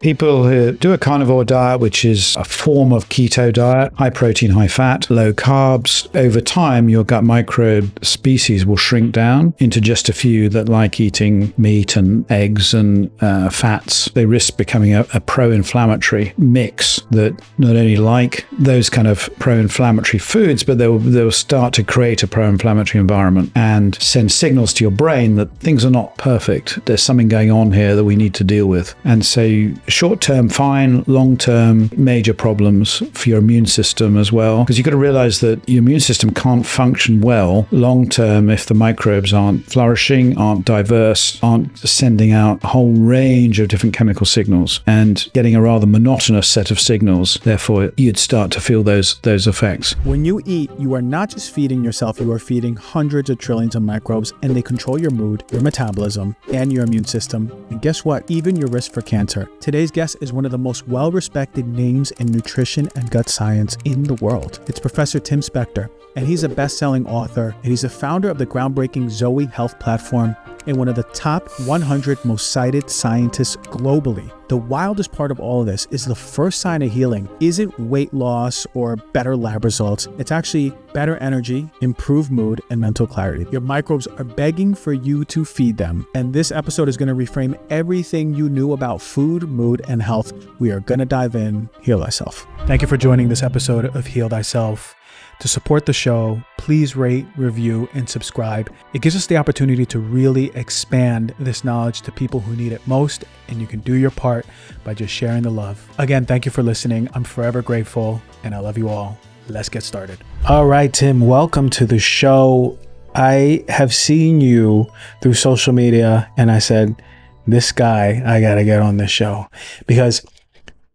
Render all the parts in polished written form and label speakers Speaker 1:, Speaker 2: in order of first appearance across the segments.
Speaker 1: People who do a carnivore diet, which is a form of keto diet, high protein, high fat, low carbs, over time, your gut microbe species will shrink down into just a few that like eating meat and eggs and fats. They risk becoming a pro-inflammatory mix that not only like those kind of pro-inflammatory foods, but they'll start to create a pro-inflammatory environment and send signals to your brain that things are not perfect. There's something going on here that we need to deal with. And so short-term, fine, long-term, major problems for your immune system as well. Because you've got to realize that your immune system can't function well long-term if the microbes aren't flourishing, aren't diverse, aren't sending out a whole range of different chemical signals and getting a rather monotonous set of signals. Therefore, you'd start to feel those effects.
Speaker 2: When you eat, you are not just feeding yourself, you are feeding hundreds of trillions of microbes, and they control your mood, your metabolism, and your immune system. And guess what? Even your risk for cancer. Today's guest is one of the most well-respected names in nutrition and gut science in the world. It's Professor Tim Spector, and he's a best-selling author, and he's the founder of the groundbreaking Zoe Health platform and one of the top 100 most cited scientists globally. The wildest part of all of this is the first sign of healing isn't weight loss or better lab results. It's actually better energy, improved mood, and mental clarity. Your microbes are begging for you to feed them. And this episode is going to reframe everything you knew about food, mood, and health. We are going to dive in. Heal Thyself. Thank you for joining this episode of Heal Thyself. To support the show, please rate, review, and subscribe. It gives us the opportunity to really expand this knowledge to people who need it most, and you can do your part by just sharing the love. Again, thank you for listening. I'm forever grateful, and I love you all. Let's get started. All right, Tim, welcome to the show. I have seen you through social media, and I said, this guy, I got to get on this show, because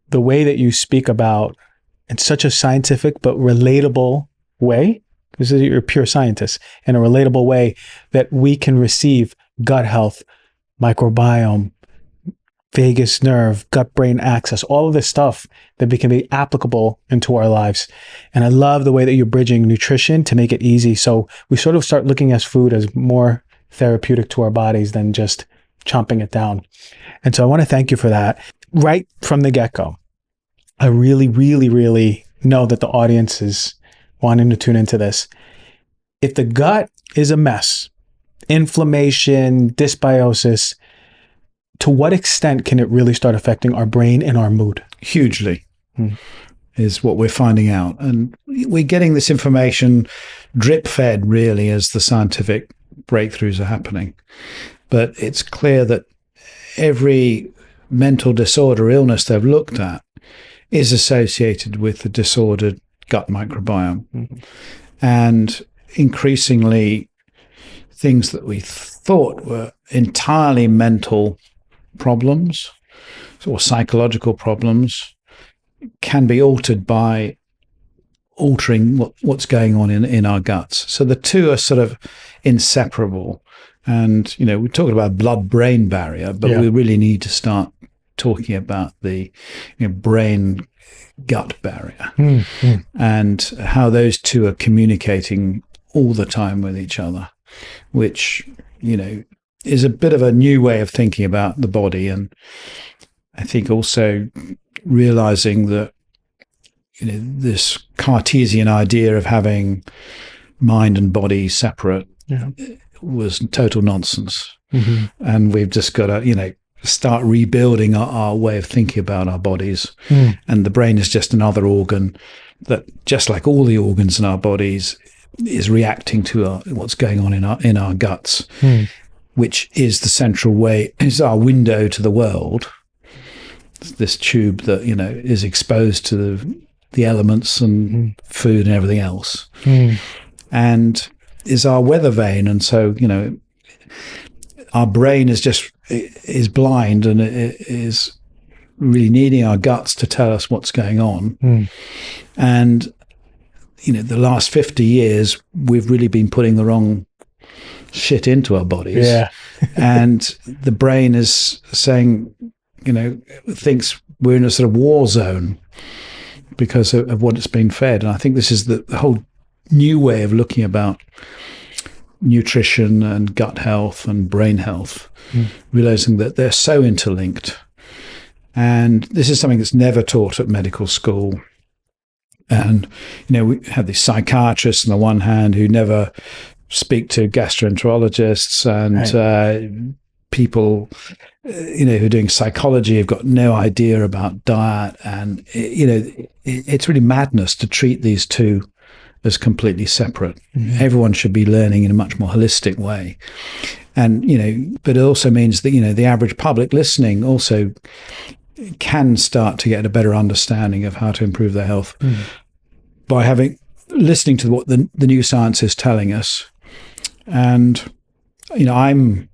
Speaker 2: the way that you speak about in such a scientific but relatable way, because you're a pure scientist, in a relatable way that we can receive gut health, microbiome, vagus nerve, gut-brain axis, all of this stuff that can be applicable into our lives. And I love the way that you're bridging nutrition to make it easy. So we sort of start looking at food as more therapeutic to our bodies than just chomping it down. And so I want to thank you for that. Right from the get-go, I really, really, really know that the audience is wanting to tune into this. If the gut is a mess, inflammation, dysbiosis, to what extent can it really start affecting our brain and our mood?
Speaker 1: Hugely, is what we're finding out. And we're getting this information drip-fed, really, as the scientific breakthroughs are happening. But it's clear that every mental disorder, illness they've looked at is associated with the disordered gut microbiome. Mm-hmm. And increasingly, things that we thought were entirely mental problems or psychological problems can be altered by altering what's going on in our guts. So the two are sort of inseparable. And, you know, we're talking about blood-brain barrier, but we really need to start talking about the brain-gut barrier and how those two are communicating all the time with each other, which, you know, is a bit of a new way of thinking about the body. And I think also realizing that, you know, this Cartesian idea of having mind and body separate was total nonsense. Mm-hmm. And we've just got to, you know, start rebuilding our way of thinking about our bodies. And the brain is just another organ that, just like all the organs in our bodies, is reacting to what's going on in our guts, which is the central way, is our window to the world. This tube that, you know, is exposed to the elements and food and everything else, and is our weather vane. And so, you know, our brain is blind, and it is really needing our guts to tell us what's going on. And, you know, the last 50 years, we've really been putting the wrong shit into our bodies. And the brain is saying, you know, thinks we're in a sort of war zone because of what it's been fed. And I think this is the whole new way of looking about nutrition and gut health and brain health, realizing that they're so interlinked. And this is something that's never taught at medical school. And, we have these psychiatrists on the one hand who never speak to gastroenterologists, and people, who are doing psychology have got no idea about diet. And, it's really madness to treat these two as completely separate. Mm-hmm. Everyone should be learning in a much more holistic way. And, but it also means that, the average public listening also can start to get a better understanding of how to improve their health by listening to what the new science is telling us. And, I'm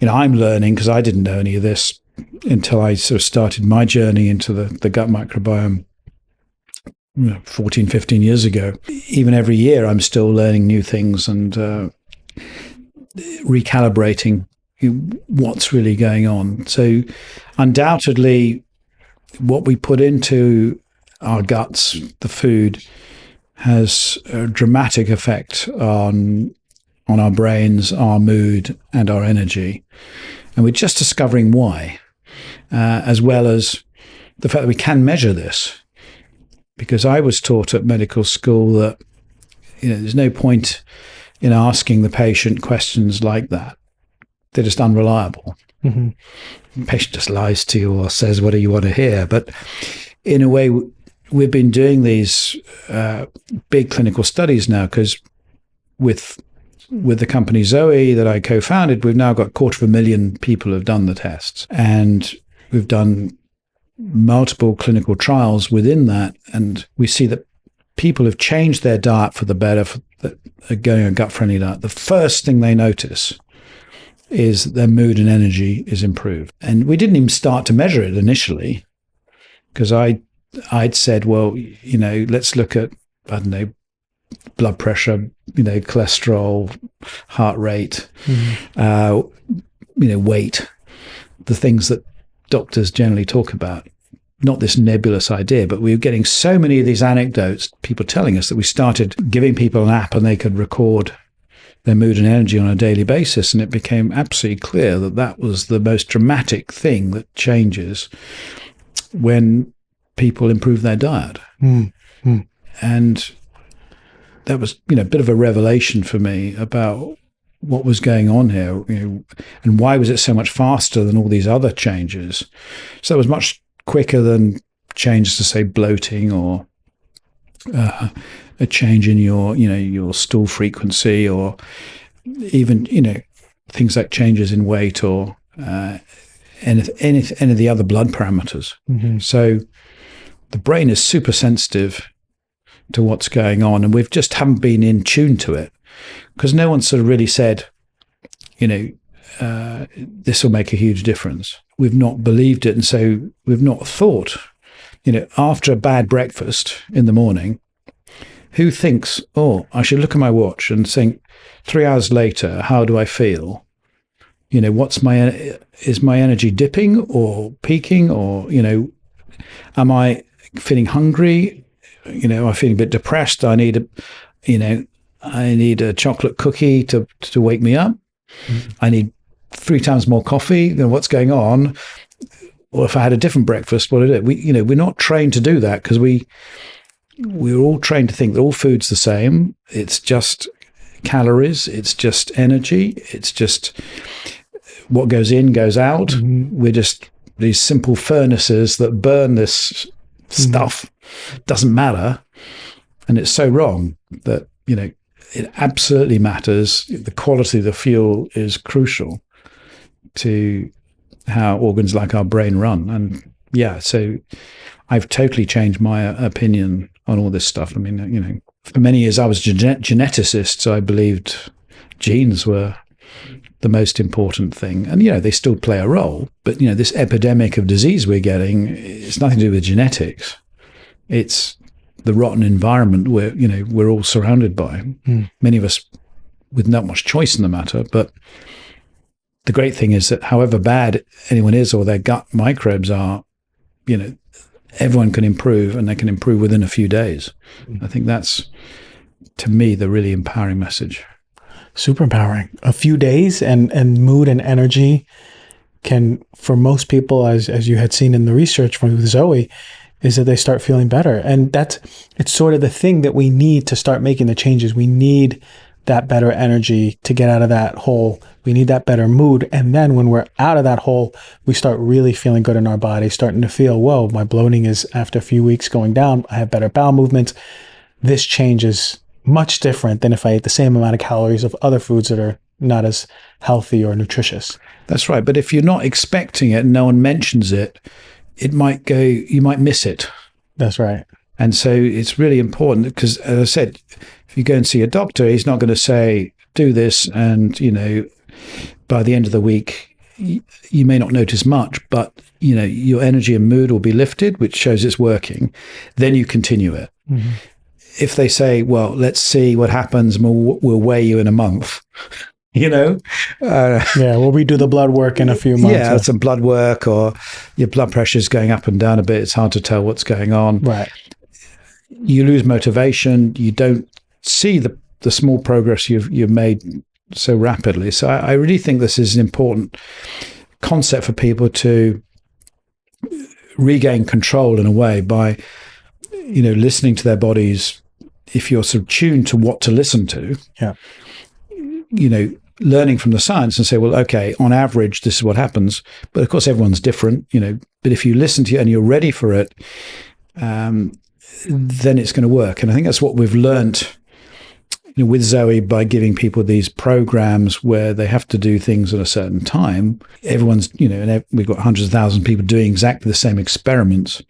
Speaker 1: learning, because I didn't know any of this until I sort of started my journey into the gut microbiome 14, 15 years ago. Even every year, I'm still learning new things and recalibrating what's really going on. So undoubtedly, what we put into our guts, the food, has a dramatic effect on our brains, our mood, and our energy. And we're just discovering why, as well as the fact that we can measure this. Because I was taught at medical school that, there's no point in asking the patient questions like that. They're just unreliable. Mm-hmm. The patient just lies to you or says what you want to hear. But in a way, we've been doing these big clinical studies now, because with the company Zoe that I co-founded, we've now got 250,000 people who've done the tests. And we've done multiple clinical trials within that. And we see that people have changed their diet for the better, going a gut-friendly diet. The first thing they notice is their mood and energy is improved. And we didn't even start to measure it initially, because I'd said, well, let's look at, I don't know, blood pressure, cholesterol, heart rate, weight, the things that doctors generally talk about. Not this nebulous idea, but we were getting so many of these anecdotes, people telling us, that we started giving people an app and they could record their mood and energy on a daily basis. And it became absolutely clear that that was the most dramatic thing that changes when people improve their diet. And that was, a bit of a revelation for me about what was going on here, and why was it so much faster than all these other changes. So it was much quicker than changes to, say, bloating, or a change in your stool frequency, or even, things like changes in weight, or any of the other blood parameters. Mm-hmm. So the brain is super sensitive to what's going on, and we've just haven't been in tune to it, because no one sort of really said, this will make a huge difference. We've not believed it, and so we've not thought, after a bad breakfast in the morning, who thinks, oh, I should look at my watch and think, 3 hours later, how do I feel? Is my energy dipping or peaking, or, am I feeling hungry? Am I feeling a bit depressed? I need a chocolate cookie to wake me up. Mm-hmm. I need 3 times more coffee. What's going on? Or if I had a different breakfast, what is it? We're not trained to do that, because we're all trained to think that all food's the same. It's just calories. It's just energy. It's just what goes in, goes out. Mm-hmm. We're just these simple furnaces that burn this stuff. Doesn't matter. And it's so wrong that, it absolutely matters. The quality of the fuel is crucial to how organs like our brain run. And so I've totally changed my opinion on all this stuff. I mean, for many years I was a geneticist, so I believed genes were the most important thing. And, they still play a role. But, this epidemic of disease we're getting, it's nothing to do with genetics. It's the rotten environment we're all surrounded by. Many of us with not much choice in the matter. But the great thing is that however bad anyone is, or their gut microbes are, everyone can improve, and they can improve within a few days. I think that's, to me, the really empowering message.
Speaker 2: Super empowering. A few days and mood and energy can, for most people, as you had seen in the research from Zoe, is that they start feeling better. And it's sort of the thing that we need to start making the changes. We need that better energy to get out of that hole. We need that better mood. And then when we're out of that hole, we start really feeling good in our body, starting to feel, whoa, my bloating is, after a few weeks, going down. I have better bowel movements. This change is much different than if I ate the same amount of calories of other foods that are not as healthy or nutritious.
Speaker 1: That's right. But if you're not expecting it and no one mentions it, you might miss it.
Speaker 2: That's right.
Speaker 1: And so it's really important because, as I said, if you go and see a doctor, he's not going to say, do this. And, by the end of the week, you may not notice much, but, your energy and mood will be lifted, which shows it's working. Then you continue it. Mm-hmm. If they say, well, let's see what happens, and we'll weigh you in a month, we'll
Speaker 2: redo the blood work in a few months.
Speaker 1: Yeah, some blood work, or your blood pressure is going up and down a bit. It's hard to tell what's going on.
Speaker 2: Right.
Speaker 1: You lose motivation. You don't see the small progress you've made so rapidly. So I really think this is an important concept for people to regain control in a way by, listening to their bodies. If you're sort of tuned to what to listen to, learning from the science and say, well, okay, on average, this is what happens. But of course, everyone's different, but if you listen to it and you're ready for it, then it's going to work. And I think that's what we've learned with Zoe by giving people these programs where they have to do things at a certain time. Everyone's, and we've got hundreds of thousands of people doing exactly the same experiments.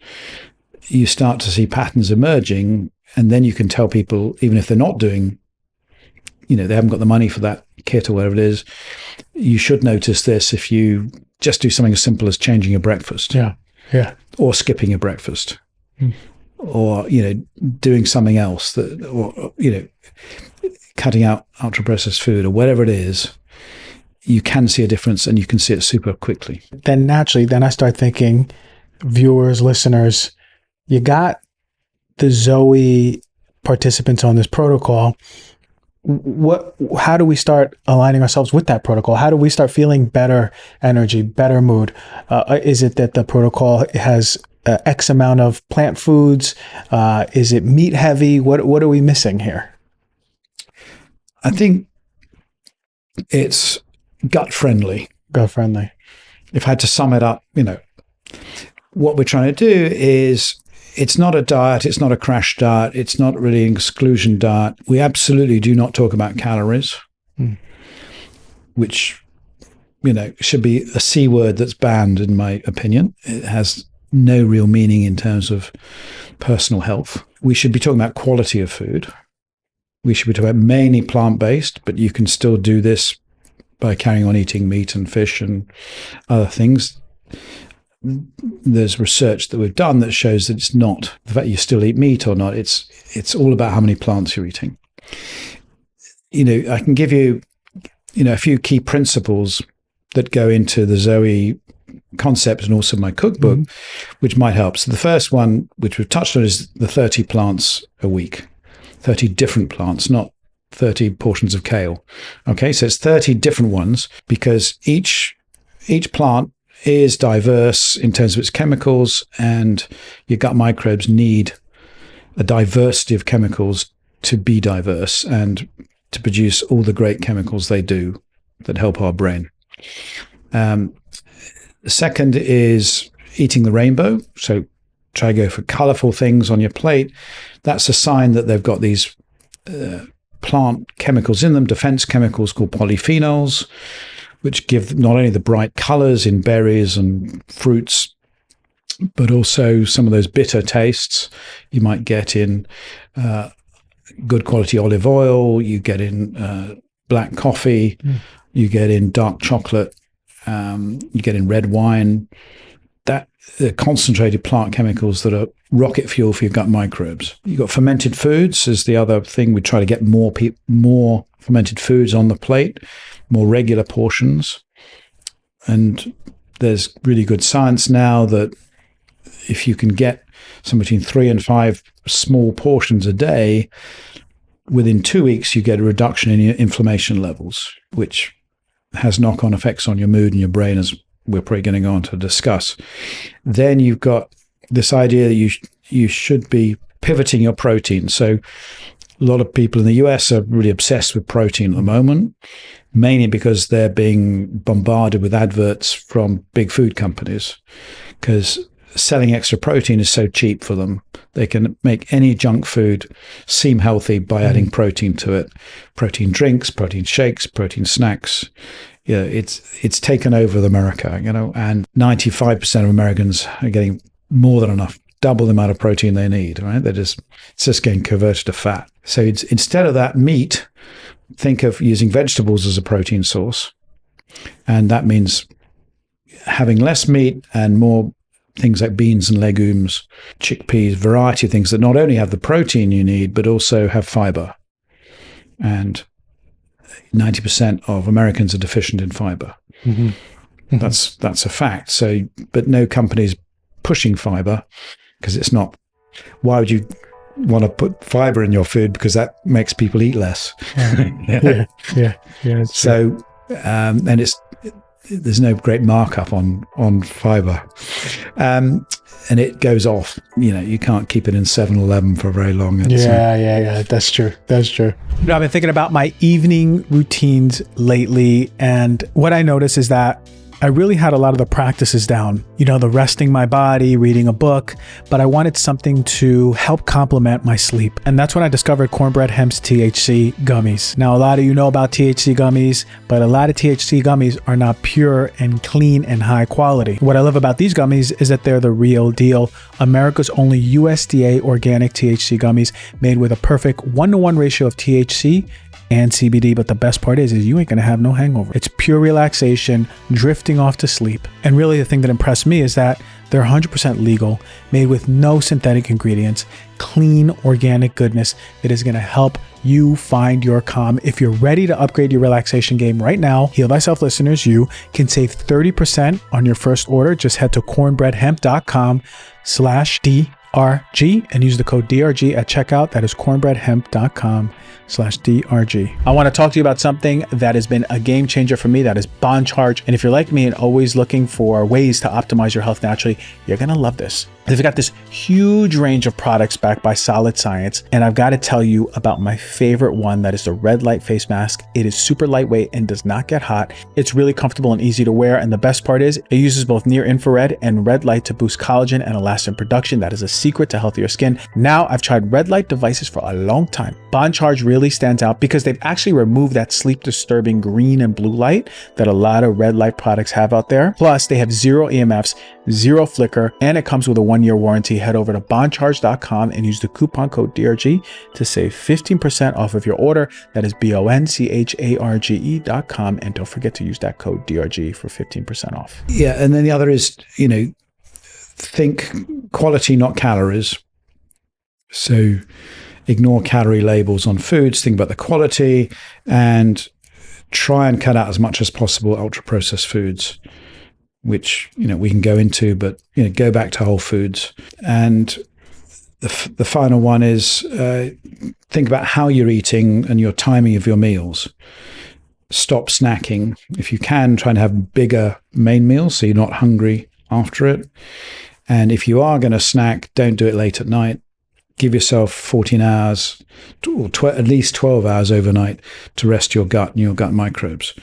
Speaker 1: You start to see patterns emerging, and then you can tell people, even if they're not doing, they haven't got the money for that kit or whatever it is, you should notice this if you just do something as simple as changing your breakfast.
Speaker 2: Yeah.
Speaker 1: Or skipping your breakfast. Or, doing something else or cutting out ultra processed food or whatever it is, you can see a difference and you can see it super quickly.
Speaker 2: Then naturally, I start thinking, viewers, listeners, you got the Zoe participants on this protocol. How do we start aligning ourselves with that protocol? How do we start feeling better energy, better mood? Is it that the protocol has X amount of plant foods? Is it meat heavy? What are we missing here?
Speaker 1: I think it's gut friendly.
Speaker 2: Gut friendly.
Speaker 1: If I had to sum it up, what we're trying to do is, it's not a diet. It's not a crash diet. It's not really an exclusion diet. We absolutely do not talk about calories, which, should be a C word that's banned, in my opinion. It has no real meaning in terms of personal health. We should be talking about quality of food. We should be talking about mainly plant-based, but you can still do this by carrying on eating meat and fish and other things. There's research that we've done that shows that it's not the fact you still eat meat or not. It's all about how many plants you're eating. I can give you, a few key principles that go into the Zoe concept and also my cookbook, which might help. So the first one, which we've touched on, is the 30 plants a week, 30 different plants, not 30 portions of kale. Okay, so it's 30 different ones because each plant is diverse in terms of its chemicals, and your gut microbes need a diversity of chemicals to be diverse and to produce all the great chemicals they do that help our brain. The second is eating the rainbow. So try to go for colorful things on your plate. That's a sign that they've got these plant chemicals in them, defense chemicals called polyphenols, which give not only the bright colors in berries and fruits, but also some of those bitter tastes you might get in good quality olive oil, you get in black coffee, you get in dark chocolate, you get in red wine. That concentrated plant chemicals that are rocket fuel for your gut microbes. You've got fermented foods is the other thing. We try to get more fermented foods on the plate, more regular portions. And there's really good science now that if you can get somewhere between 3 and 5 small portions a day, within 2 weeks, you get a reduction in your inflammation levels, which has knock-on effects on your mood and your brain we're probably going to go on to discuss. Then you've got this idea that you should be pivoting your protein. So a lot of people in the US are really obsessed with protein at the moment, mainly because they're being bombarded with adverts from big food companies, because selling extra protein is so cheap for them. They can make any junk food seem healthy by adding protein to it. Protein drinks, protein shakes, protein snacks. Yeah, it's taken over America, and 95% of Americans are getting more than enough, double the amount of protein they need, right? It's just getting converted to fat. So instead of that meat, think of using vegetables as a protein source. And that means having less meat and more things like beans and legumes, chickpeas, variety of things that not only have the protein you need, but also have fiber. And 90% of Americans are deficient in fiber. Mm-hmm. Mm-hmm. That's a fact. So, but no company's pushing fiber because it's not. Why would you want to put fiber in your food? Because that makes people eat less.
Speaker 2: Yeah.
Speaker 1: So, and there's no great markup on fiber, and it goes off. You can't keep it in 7-Eleven for very long.
Speaker 2: Yeah. That's true. I've been thinking about my evening routines lately, and what I notice is that I really had a lot of the practices down, the resting my body, reading a book, but I wanted something to help complement my sleep. And that's when I discovered Cornbread Hemp's THC gummies. Now, a lot of you know about THC gummies, but a lot of THC gummies are not pure and clean and high quality. What I love about these gummies is that they're the real deal. America's only USDA organic THC gummies made with a perfect 1-to-1 ratio of THC and CBD, but the best part is you ain't gonna have no hangover. It's pure relaxation, drifting off to sleep. And really the thing that impressed me is that they're 100% legal, made with no synthetic ingredients, clean, organic goodness that is gonna help you find your calm. If you're ready to upgrade your relaxation game right now, Heal Thyself listeners, you can save 30% on your first order. Just head to cornbreadhemp.com/DRG and use the code DRG at checkout. That is cornbreadhemp.com/DRG. I want to talk to you about something that has been a game changer for me. That is Bond Charge. And if you're like me and always looking for ways to optimize your health naturally, you're going to love this. They've got this huge range of products backed by solid science. And I've got to tell you about my favorite one, that is the red light face mask. It is super lightweight and does not get hot. It's really comfortable and easy to wear. And the best part is it uses both near infrared and red light to boost collagen and elastin production. That is a secret to healthier skin. Now, I've tried red light devices for a long time. Bond Charge really stands out because they've actually removed that sleep disturbing green and blue light that a lot of red light products have out there. Plus, they have 0 EMFs, 0 flicker, and it comes with a 1-year warranty. Head over to bondcharge.com and use the coupon code DRG to save 15% off of your order. That is BONCHARGE.com. And don't forget to use that code DRG for 15% off.
Speaker 1: Yeah. And then the other is, think quality, not calories. So ignore calorie labels on foods, think about the quality, and try and cut out as much as possible ultra-processed foods, which, we can go into, but, go back to whole foods. And the final one is think about how you're eating and your timing of your meals. Stop snacking. If you can, try and have bigger main meals so you're not hungry after it. And if you are going to snack, don't do it late at night. Give yourself 14 hours, or at least 12 hours overnight to rest your gut and your gut microbes.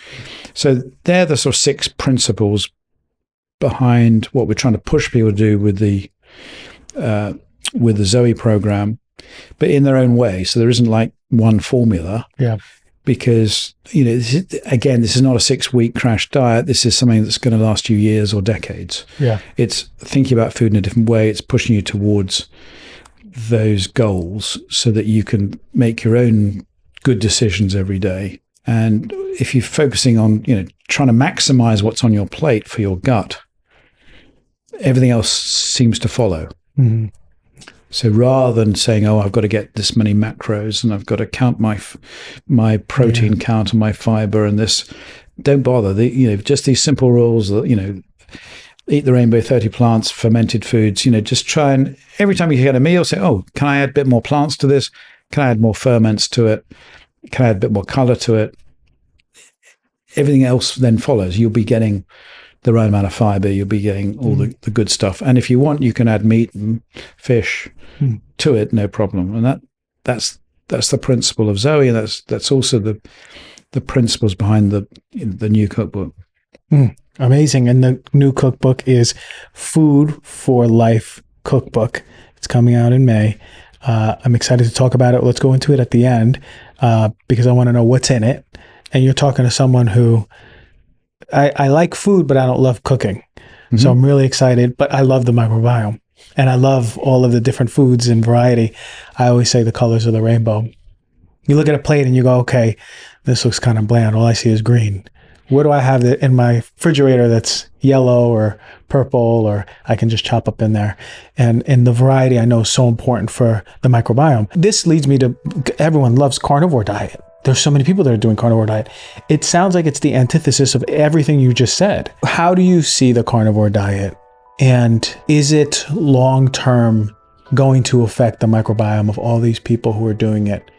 Speaker 1: So they're the sort of 6 principles behind what we're trying to push people to do with the Zoe program, but in their own way. So there isn't like one formula.
Speaker 2: Yeah.
Speaker 1: Because, this is not a 6-week crash diet. This is something that's going to last you years or decades. Yeah. It's thinking about food in a different way. It's pushing you towards those goals so that you can make your own good decisions every day. And if you're focusing on, trying to maximize what's on your plate for your gut, everything else seems to follow. Mm-hmm. So rather than saying, I've got to get this many macros and I've got to count my protein count and my fiber and this, don't bother. Just these simple rules that, eat the rainbow 30 plants, fermented foods, just try and every time you get a meal, say, can I add a bit more plants to this? Can I add more ferments to it? Can I add a bit more color to it? Everything else then follows. You'll be getting the right amount of fiber, you'll be getting all the good stuff. And if you want, you can add meat and fish to it, no problem. And that's the principle of Zoe, and that's also the principles behind the new cookbook.
Speaker 2: Amazing. And the new cookbook is Food for Life Cookbook. It's coming out in May. I'm excited to talk about it. Let's go into it at the end because I want to know what's in it. And you're talking to someone who I like food, but I don't love cooking. So I'm really excited, but I love the microbiome and I love all of the different foods and variety. I always say the colors of the rainbow. You look at a plate and you go, okay, this looks kind of bland. All I see is green. What do I have in my refrigerator that's yellow or purple, or I can just chop up in there? And the variety I know is so important for the microbiome. This leads me to, everyone loves carnivore diet. There's so many people that are doing carnivore diet. It sounds like it's the antithesis of everything you just said. How do you see the carnivore diet? And is it long-term going to affect the microbiome of all these people who are doing it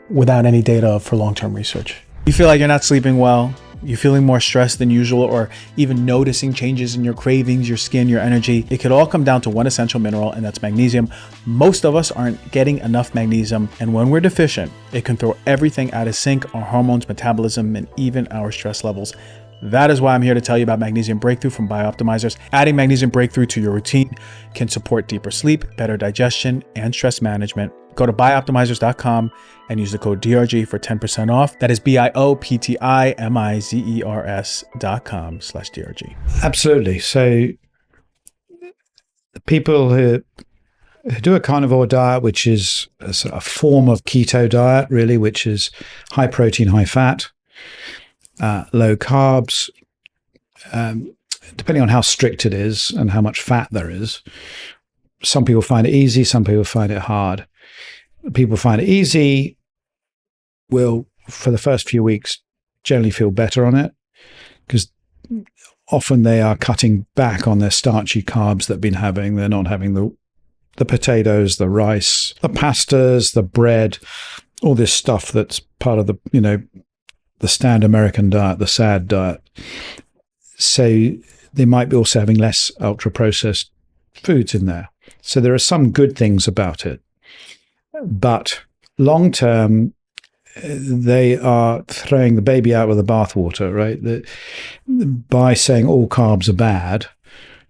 Speaker 2: without any data for long-term research? You feel like you're not sleeping well, you're feeling more stressed than usual, or even noticing changes in your cravings, your skin, your energy. It could all come down to one essential mineral, and that's magnesium. Most of us aren't getting enough magnesium, and when we're deficient, it can throw everything out of sync, our hormones, metabolism, and even our stress levels. That is why I'm here to tell you about Magnesium Breakthrough from Bioptimizers. Adding Magnesium Breakthrough to your routine can support deeper sleep, better digestion, and stress management. Go to bioptimizers.com and use the code DRG for 10% off. That is bioptimizers.com/DRG.
Speaker 1: Absolutely. So the people who do a carnivore diet, which is a sort of form of keto diet, really, which is high protein, high fat, low carbs, depending on how strict it is and how much fat there is. Some people find it easy, some people find it hard. People find it easy will, for the first few weeks, generally feel better on it because often they are cutting back on their starchy carbs they've been having. They're not having the potatoes, the rice, the pastas, the bread, all this stuff that's part of the standard American diet, the SAD diet. So they might be also having less ultra-processed foods in there. So there are some good things about it. But long-term, they are throwing the baby out with the bathwater, right? By saying all carbs are bad,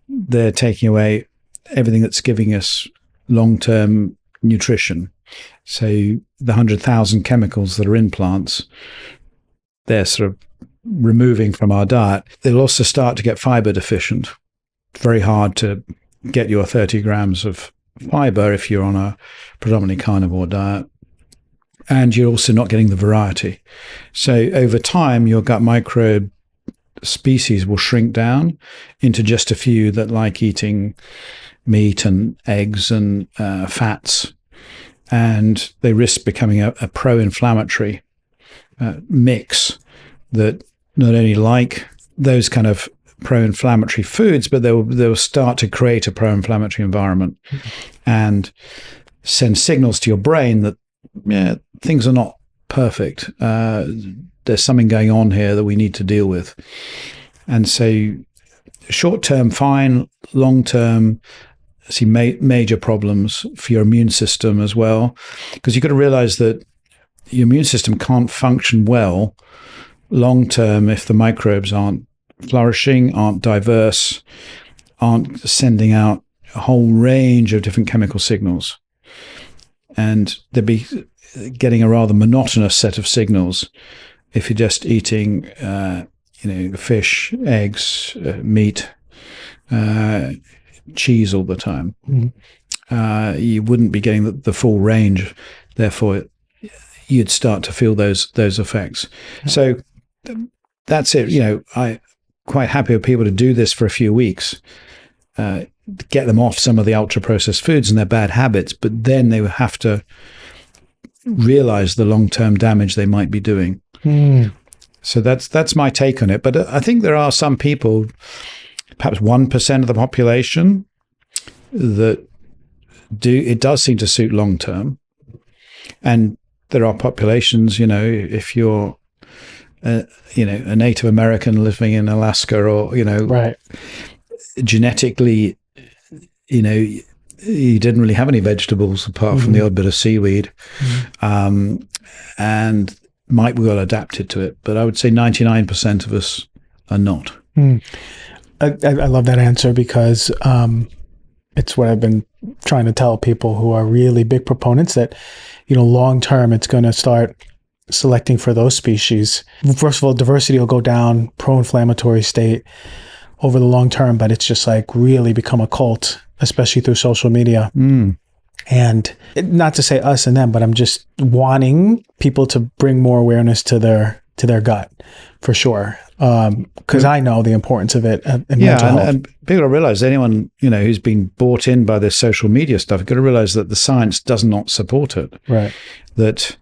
Speaker 1: they're taking away everything that's giving us long-term nutrition. So the 100,000 chemicals that are in plants, they're sort of removing from our diet. They'll also start to get fiber deficient. It's very hard to get your 30 grams of fiber if you're on a predominantly carnivore diet. And you're also not getting the variety. So over time, your gut microbe species will shrink down into just a few that like eating meat and eggs and fats. And they risk becoming a pro-inflammatory mix that not only like those kind of pro-inflammatory foods, but they'll start to create a pro-inflammatory environment and send signals to your brain that things are not perfect. There's something going on here that we need to deal with. And so short-term, fine. Long-term, I see major problems for your immune system as well, because you've got to realize that your immune system can't function well long-term if the microbes aren't flourishing, aren't diverse, aren't sending out a whole range of different chemical signals. And they'd be getting a rather monotonous set of signals if you're just eating, fish, eggs, meat, cheese all the time. You wouldn't be getting the full range. Therefore, you'd start to feel those effects. So that's it. I'm quite happy with people to do this for a few weeks, get them off some of the ultra-processed foods and their bad habits, but then they would have to realize the long-term damage they might be doing. So that's my take on it. But I think there are some people, perhaps 1% of the population, that it does seem to suit long-term. And there are populations, if you're a Native American living in Alaska, or
Speaker 2: Right.
Speaker 1: genetically, he didn't really have any vegetables apart from the odd bit of seaweed, and might be well adapted to it. But I would say 99% of us are not.
Speaker 2: I love that answer because it's what I've been trying to tell people who are really big proponents that, long term, it's going to start selecting for those species. First of all, diversity will go down, pro-inflammatory state over the long term, but it's just like really become a cult, especially through social media. And not to say us and them, but I'm just wanting people to bring more awareness to their gut, for sure. Because I know the importance of it in mental health.
Speaker 1: And people realize, anyone who's been bought in by this social media stuff, got to realize that the science does not support it.
Speaker 2: Right.
Speaker 1: That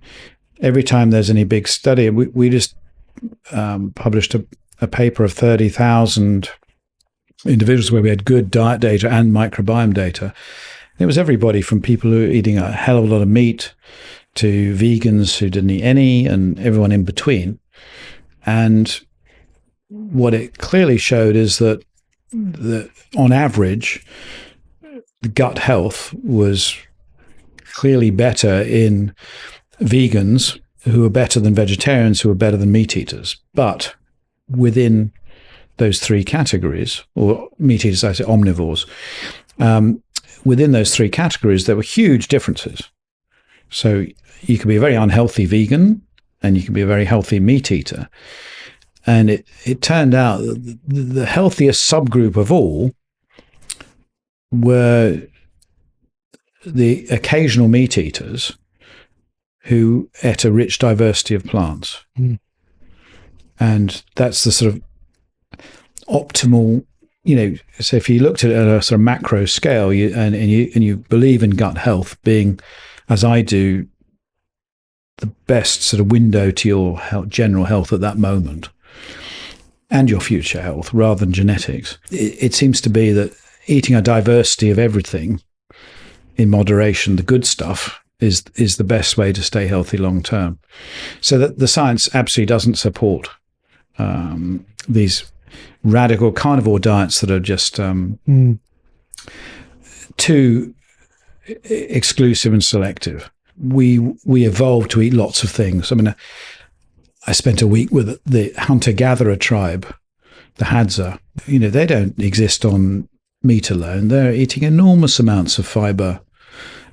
Speaker 1: every time there's any big study, we just published a paper of 30,000 individuals where we had good diet data and microbiome data. It was everybody from people who were eating a hell of a lot of meat to vegans who didn't eat any, and everyone in between. And what it clearly showed is that on average, the gut health was clearly better in vegans who were better than vegetarians, who were better than meat eaters. But within those three categories, or meat eaters, I say omnivores, within those three categories, there were huge differences. So you could be a very unhealthy vegan and you can be a very healthy meat eater. And it turned out that the healthiest subgroup of all were the occasional meat eaters who ate a rich diversity of plants. And that's the sort of optimal, so if you looked at it at a sort of macro scale, and you believe in gut health being, as I do, the best sort of window to your general health at that moment and your future health rather than genetics, it seems to be that eating a diversity of everything in moderation, the good stuff, is the best way to stay healthy long term. So that the science absolutely doesn't support these radical carnivore diets that are just too exclusive and selective. We evolved to eat lots of things. I mean, I spent a week with the hunter-gatherer tribe, the Hadza. They don't exist on meat alone. They're eating enormous amounts of fiber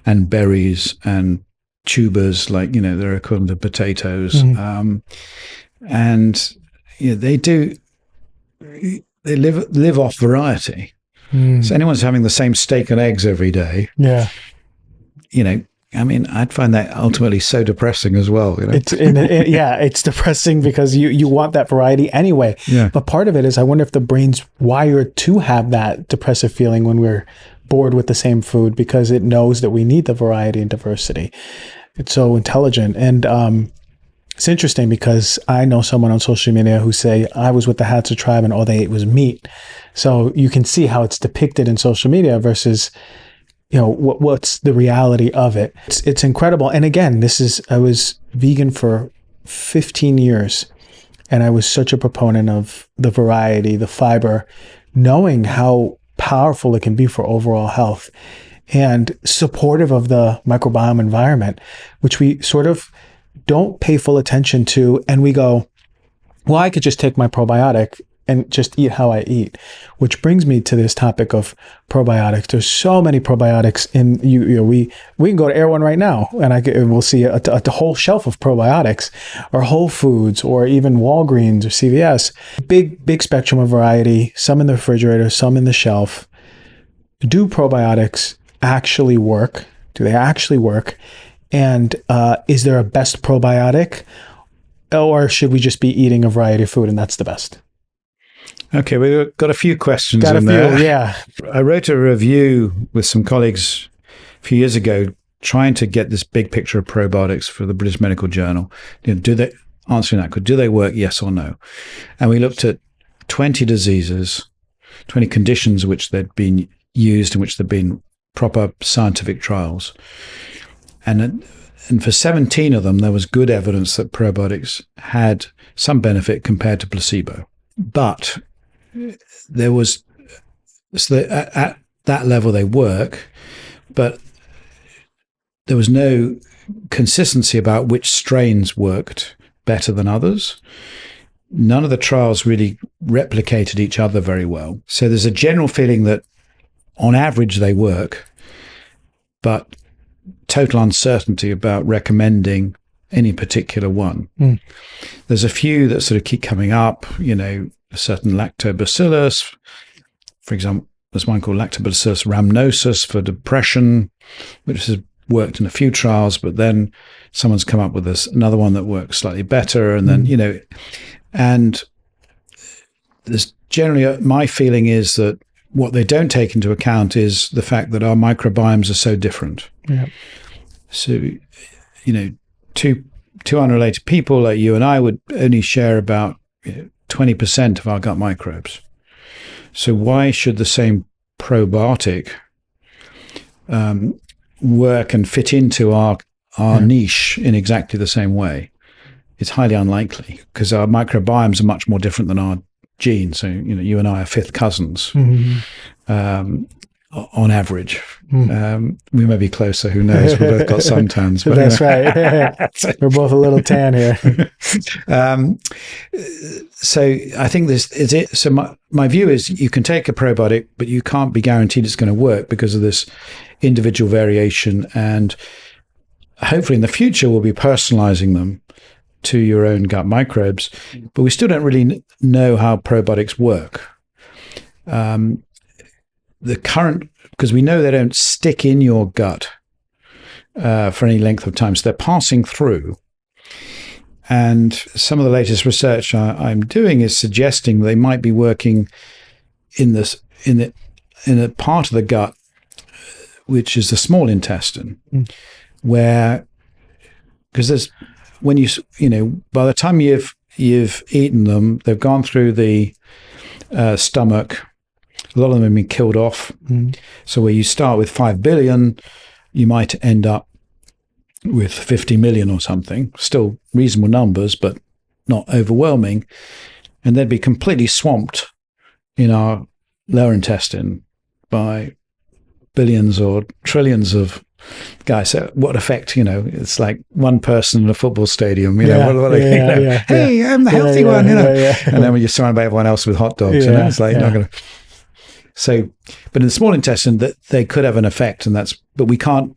Speaker 1: and berries and tubers, like, they're equivalent to potatoes. And they live off variety. So anyone's having the same steak and eggs every day.
Speaker 2: Yeah.
Speaker 1: I'd find that ultimately so depressing as well.
Speaker 2: It's depressing because you want that variety anyway.
Speaker 1: Yeah.
Speaker 2: But part of it is, I wonder if the brain's wired to have that depressive feeling when we're bored with the same food, because it knows that we need the variety and diversity. It's so intelligent. And it's interesting because I know someone on social media who say, I was with the Hadza tribe and all they ate was meat. So you can see how it's depicted in social media versus what's the reality of it. It's incredible. And again, I was vegan for 15 years, and I was such a proponent of the variety, the fiber, knowing how powerful it can be for overall health, and supportive of the microbiome environment, which we sort of don't pay full attention to. And we go, well, I could just take my probiotic and just eat how I eat, which brings me to this topic of probiotics. There's so many probiotics we can go to Air One right now and we'll see a whole shelf of probiotics, or Whole Foods, or even Walgreens or CVS. Big spectrum of variety, some in the refrigerator, some in the shelf. Do probiotics actually work? Do they actually work? And is there a best probiotic, or should we just be eating a variety of food and that's the best?
Speaker 1: Okay, we've got a few questions in there.
Speaker 2: Yeah.
Speaker 1: I wrote a review with some colleagues a few years ago trying to get this big picture of probiotics for the British Medical Journal. Answering that, do they work, yes or no? And we looked at 20 diseases, 20 conditions which they'd been used, in which there'd been proper scientific trials. And And for 17 of them, there was good evidence that probiotics had some benefit compared to placebo. But there was, so at that level they work, but there was no consistency about which strains worked better than others. None of the trials really replicated each other very well. So there's a general feeling that on average they work, but total uncertainty about recommending any particular one. There's a few that sort of keep coming up, a certain lactobacillus, for example. There's one called Lactobacillus rhamnosus for depression, which has worked in a few trials, but then someone's come up with another one that works slightly better. And then, and there's generally, my feeling is that what they don't take into account is the fact that our microbiomes are so different.
Speaker 2: Yeah.
Speaker 1: So, two unrelated people like you and I would only share about 20% of our gut microbes. So why should the same probiotic work and fit into our niche in exactly the same way? It's highly unlikely because our microbiomes are much more different than our genes. So, you and I are fifth cousins on average. We may be closer, who knows? We've both got suntans. But
Speaker 2: that's right. We're both a little tan here.
Speaker 1: So I think this is it. So my view is you can take a probiotic, but you can't be guaranteed it's going to work because of this individual variation. And hopefully in the future, we'll be personalizing them to your own gut microbes. But we still don't really know how probiotics work. Because we know they don't stick in your gut for any length of time. So they're passing through. And some of the latest research I'm doing is suggesting they might be working in a part of the gut, which is the small intestine, where, because there's, when by the time you've eaten them, they've gone through the stomach. A lot of them have been killed off. So where you start with 5 billion, you might end up with 50 million or something. Still reasonable numbers, but not overwhelming. And they'd be completely swamped in our lower intestine by billions or trillions of guys. So what effect, it's like one person in a football stadium, hey, I'm the healthy one, And then when you're surrounded by everyone else with hot dogs, it's like, not going to. So, but in the small intestine, that they could have an effect, but we can't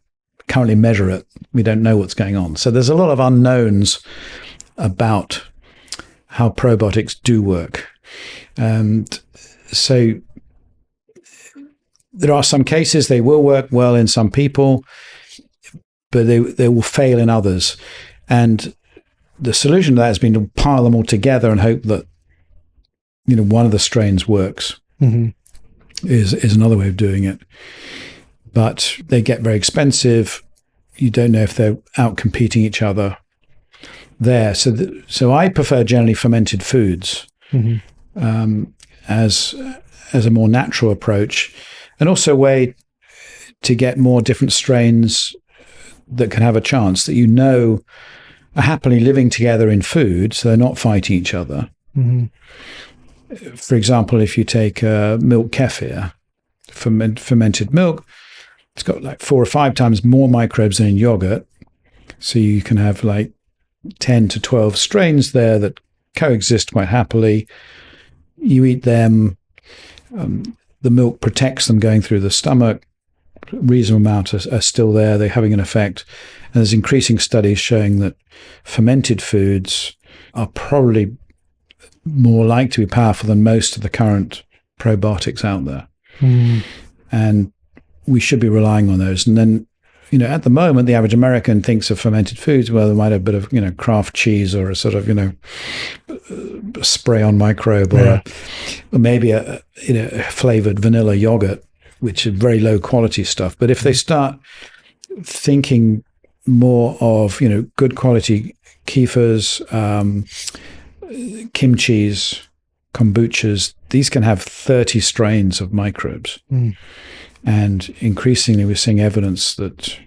Speaker 1: currently measure it. We don't know what's going on. So there's a lot of unknowns about how probiotics do work. And so there are some cases they will work well in some people, but they will fail in others. And the solution to that has been to pile them all together and hope that, one of the strains works. Is another way of doing it. But they get very expensive. You don't know if they're out competing each other there. So I prefer generally fermented foods as a more natural approach, and also a way to get more different strains that can have a chance, that are happily living together in food, so they're not fighting each other. For example, if you take milk kefir, fermented milk, it's got like 4 or 5 times more microbes than in yogurt. So you can have like 10 to 12 strains there that coexist quite happily. You eat them, the milk protects them going through the stomach. A reasonable amount are still there. They're having an effect. And there's increasing studies showing that fermented foods are probably more likely to be powerful than most of the current probiotics out there. And we should be relying on those. And then, at the moment, the average American thinks of fermented foods, well, they might have a bit of, Kraft cheese or a sort of, spray-on microbe or maybe a flavored vanilla yogurt, which is very low quality stuff. But if they start thinking more of, good quality kefirs, kimchis, kombuchas, these can have 30 strains of microbes. And increasingly we're seeing evidence that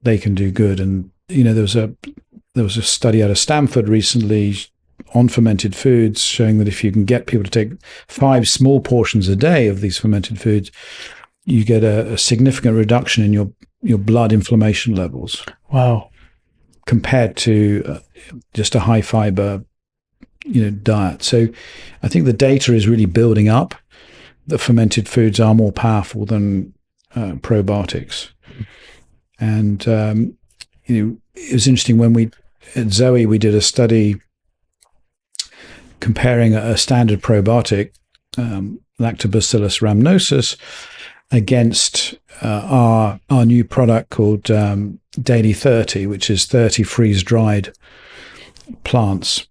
Speaker 1: they can do good. And there was a study out of Stanford recently on fermented foods showing that if you can get people to take 5 small portions a day of these fermented foods, you get a significant reduction in your blood inflammation levels.
Speaker 2: Wow.
Speaker 1: Compared to just a high fiber, diet. So I think the data is really building up that fermented foods are more powerful than probiotics. And, it was interesting when at Zoe, we did a study comparing a standard probiotic, Lactobacillus rhamnosus, against our new product called Daily 30, which is 30 freeze-dried plants,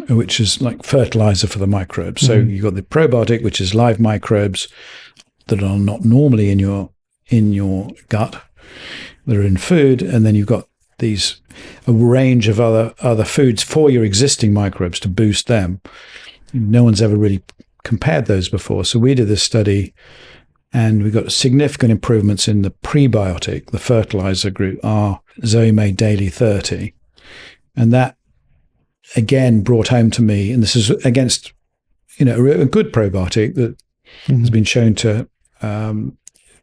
Speaker 1: which is like fertilizer for the microbes. So you've got the probiotic, which is live microbes that are not normally in your gut, that are in food, and then you've got a range of other foods for your existing microbes to boost them. No one's ever really compared those before. So we did this study, and we got significant improvements in the prebiotic, the fertilizer group, our Zoe made Daily 30. And that, again, brought home to me, and this is against, a good probiotic that has been shown to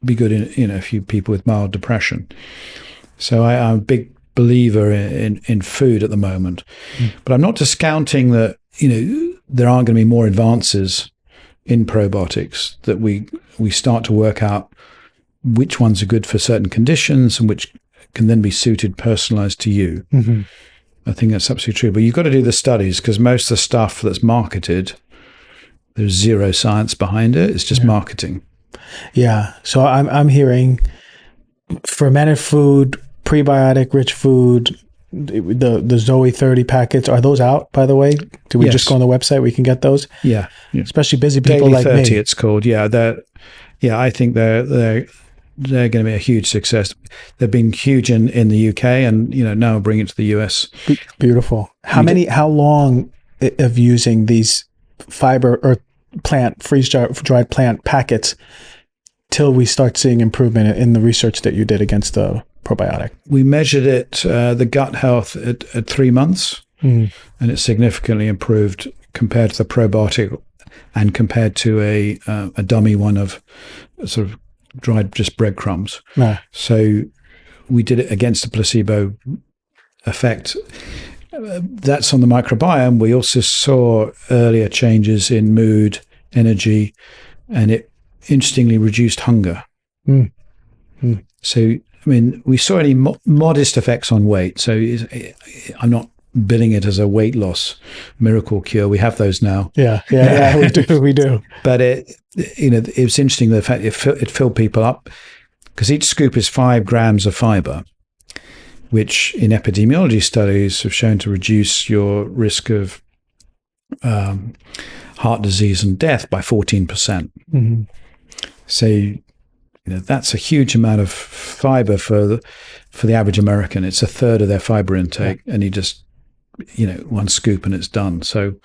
Speaker 1: be good in a few people with mild depression. So I'm a big believer in food at the moment. But I'm not discounting that, there are going to be more advances in probiotics, that we start to work out which ones are good for certain conditions and which can then be suited, personalized to you. I think that's absolutely true. But you've got to do the studies, because most of the stuff that's marketed, there's zero science behind it. It's just marketing.
Speaker 2: Yeah. So I'm hearing fermented food, prebiotic rich food, the Zoe 30 packets. Are those out, by the way? Do we just go on the website? We can get those?
Speaker 1: Yeah.
Speaker 2: Especially busy people
Speaker 1: Daily
Speaker 2: like
Speaker 1: 30,
Speaker 2: me.
Speaker 1: it's called. Yeah. I think they're going to be a huge success. They've been huge in the UK, and now we'll bring it to the US.
Speaker 2: Beautiful. How long of using these fiber or plant freeze-dried plant packets till we start seeing improvement in the research that you did against the probiotic? We
Speaker 1: measured it, the gut health at 3 months, and it significantly improved compared to the probiotic and compared to a dummy one of sort of dried just breadcrumbs. So we did it against the placebo effect. That's on the microbiome. We also saw earlier changes in mood, energy, and it interestingly reduced hunger. So, we saw any modest effects on weight. So I'm not billing it as a weight loss miracle cure. We have those now.
Speaker 2: Yeah, we do.
Speaker 1: But it was interesting, the fact it filled people up, because each scoop is 5 grams of fiber, which in epidemiology studies have shown to reduce your risk of heart disease and death by 14%. So that's a huge amount of fiber for the average American. It's a third of their fiber intake, and you just one scoop and it's done. So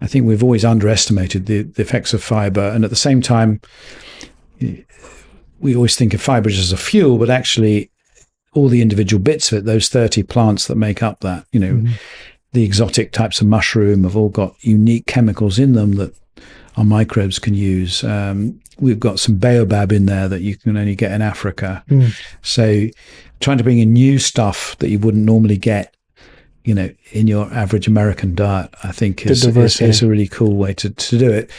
Speaker 1: I think we've always underestimated the effects of fiber, and at the same time, we always think of fiber as a fuel, but actually all the individual bits of it, those 30 plants that make up that, the exotic types of mushroom have all got unique chemicals in them that our microbes can use. We've got some baobab in there that you can only get in Africa. So trying to bring in new stuff that you wouldn't normally get, in your average American diet, I think is a really cool way to do it.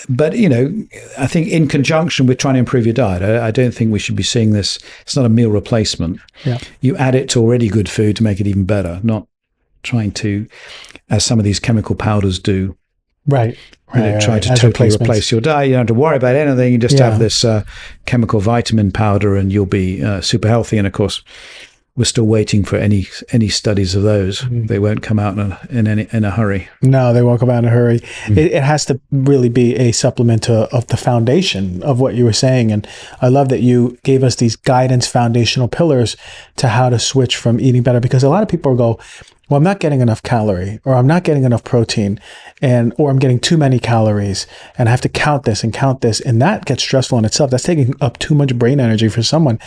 Speaker 1: But, I think in conjunction with trying to improve your diet, I don't think we should be seeing this. It's not a meal replacement. You add it to already good food to make it even better, not trying to, as some of these chemical powders do, try to totally replace your diet. You don't have to worry about anything. You just have this chemical vitamin powder and you'll be super healthy. And of course, we're still waiting for any studies of those. They won't come out in a hurry.
Speaker 2: No, they won't come out in a hurry. It has to really be a supplement of the foundation of what you were saying. And I love that you gave us these guidance foundational pillars to how to switch from eating better, because a lot of people go, well, I'm not getting enough calorie, or I'm not getting enough protein, or I'm getting too many calories, and I have to count this. And that gets stressful in itself. That's taking up too much brain energy for someone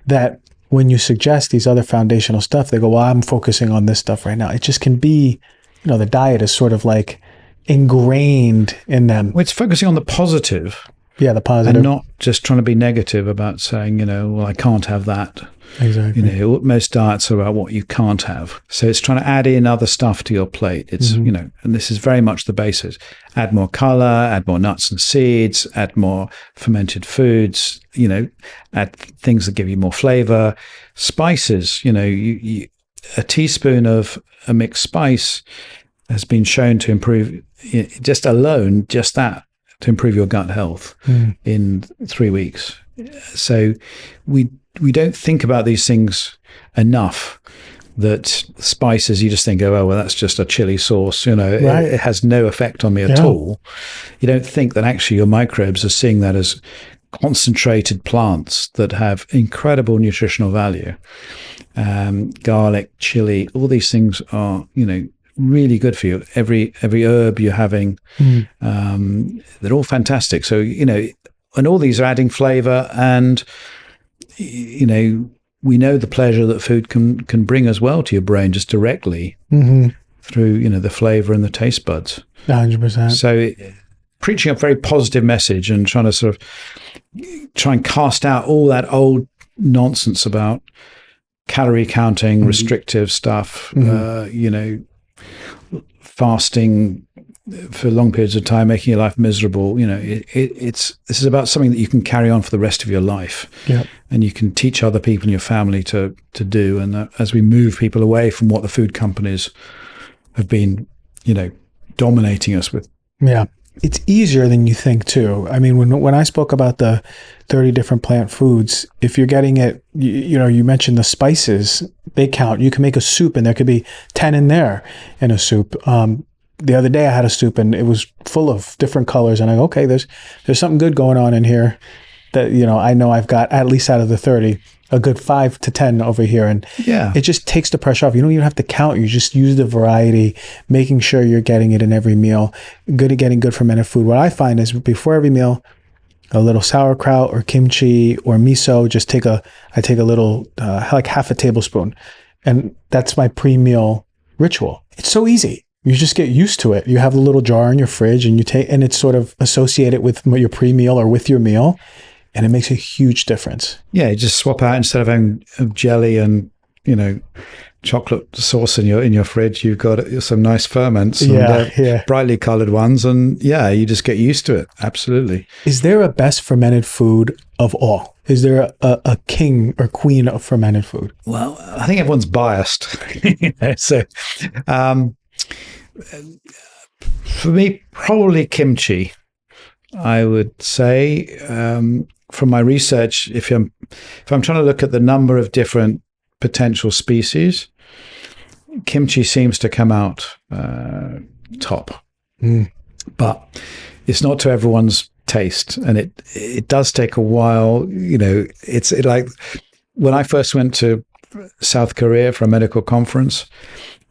Speaker 2: that when you suggest these other foundational stuff, they go, well, I'm focusing on this stuff right now. It just can be, the diet is sort of like ingrained in them.
Speaker 1: Well, it's focusing on the positive.
Speaker 2: Yeah, the positive.
Speaker 1: And not just trying to be negative about saying, well, I can't have that.
Speaker 2: Exactly.
Speaker 1: Most diets are about what you can't have. So it's trying to add in other stuff to your plate. It's, and this is very much the basis. Add more color, add more nuts and seeds, add more fermented foods, add things that give you more flavor. Spices, a teaspoon of a mixed spice has been shown to improve, just that, to improve your gut health in 3 weeks. So we don't think about these things enough, that spices, you just think, oh, well, that's just a chili sauce. Right. It has no effect on me at all. You don't think that actually your microbes are seeing that as concentrated plants that have incredible nutritional value. Garlic, chili, all these things are, really good for you. Every herb you're having, they're all fantastic. So, and all these are adding flavor, and, we know the pleasure that food can bring as well to your brain, just directly through, the flavor and the taste buds.
Speaker 2: 100%.
Speaker 1: So preaching a very positive message and trying to sort of try and cast out all that old nonsense about calorie counting, restrictive stuff, fasting for long periods of time, making your life miserable. This is about something that you can carry on for the rest of your life.
Speaker 2: Yep.
Speaker 1: And you can teach other people in your family to do. And as we move people away from what the food companies have been, dominating us with.
Speaker 2: Yeah. It's easier than you think too. I mean, when I spoke about the 30 different plant foods, if you're getting it, you mentioned the spices, they count. You can make a soup and there could be 10 in there in a soup. The other day I had a soup and it was full of different colors, and I go, okay, there's something good going on in here that, I know I've got, at least out of the 30, a good 5 to 10 over here. And it just takes the pressure off. You don't even have to count. You just use the variety, making sure you're getting it in every meal. Good at getting good fermented food. What I find is before every meal, a little sauerkraut or kimchi or miso, I take a little, like half a tablespoon. And that's my pre-meal ritual. It's so easy. You just get used to it. You have a little jar in your fridge and and it's sort of associated with your pre-meal or with your meal. And it makes a huge difference.
Speaker 1: Yeah, you just swap out, instead of having jelly and, chocolate sauce in your fridge, you've got some nice ferments and brightly colored ones. And you just get used to it. Absolutely.
Speaker 2: Is there a best fermented food of all? Is there a king or queen of fermented food?
Speaker 1: Well, I think everyone's biased. So for me, probably kimchi, I would say. From my research, if I'm trying to look at the number of different potential species, kimchi seems to come out top. But it's not to everyone's taste, and it does take a while. It's like when I first went to South Korea for a medical conference,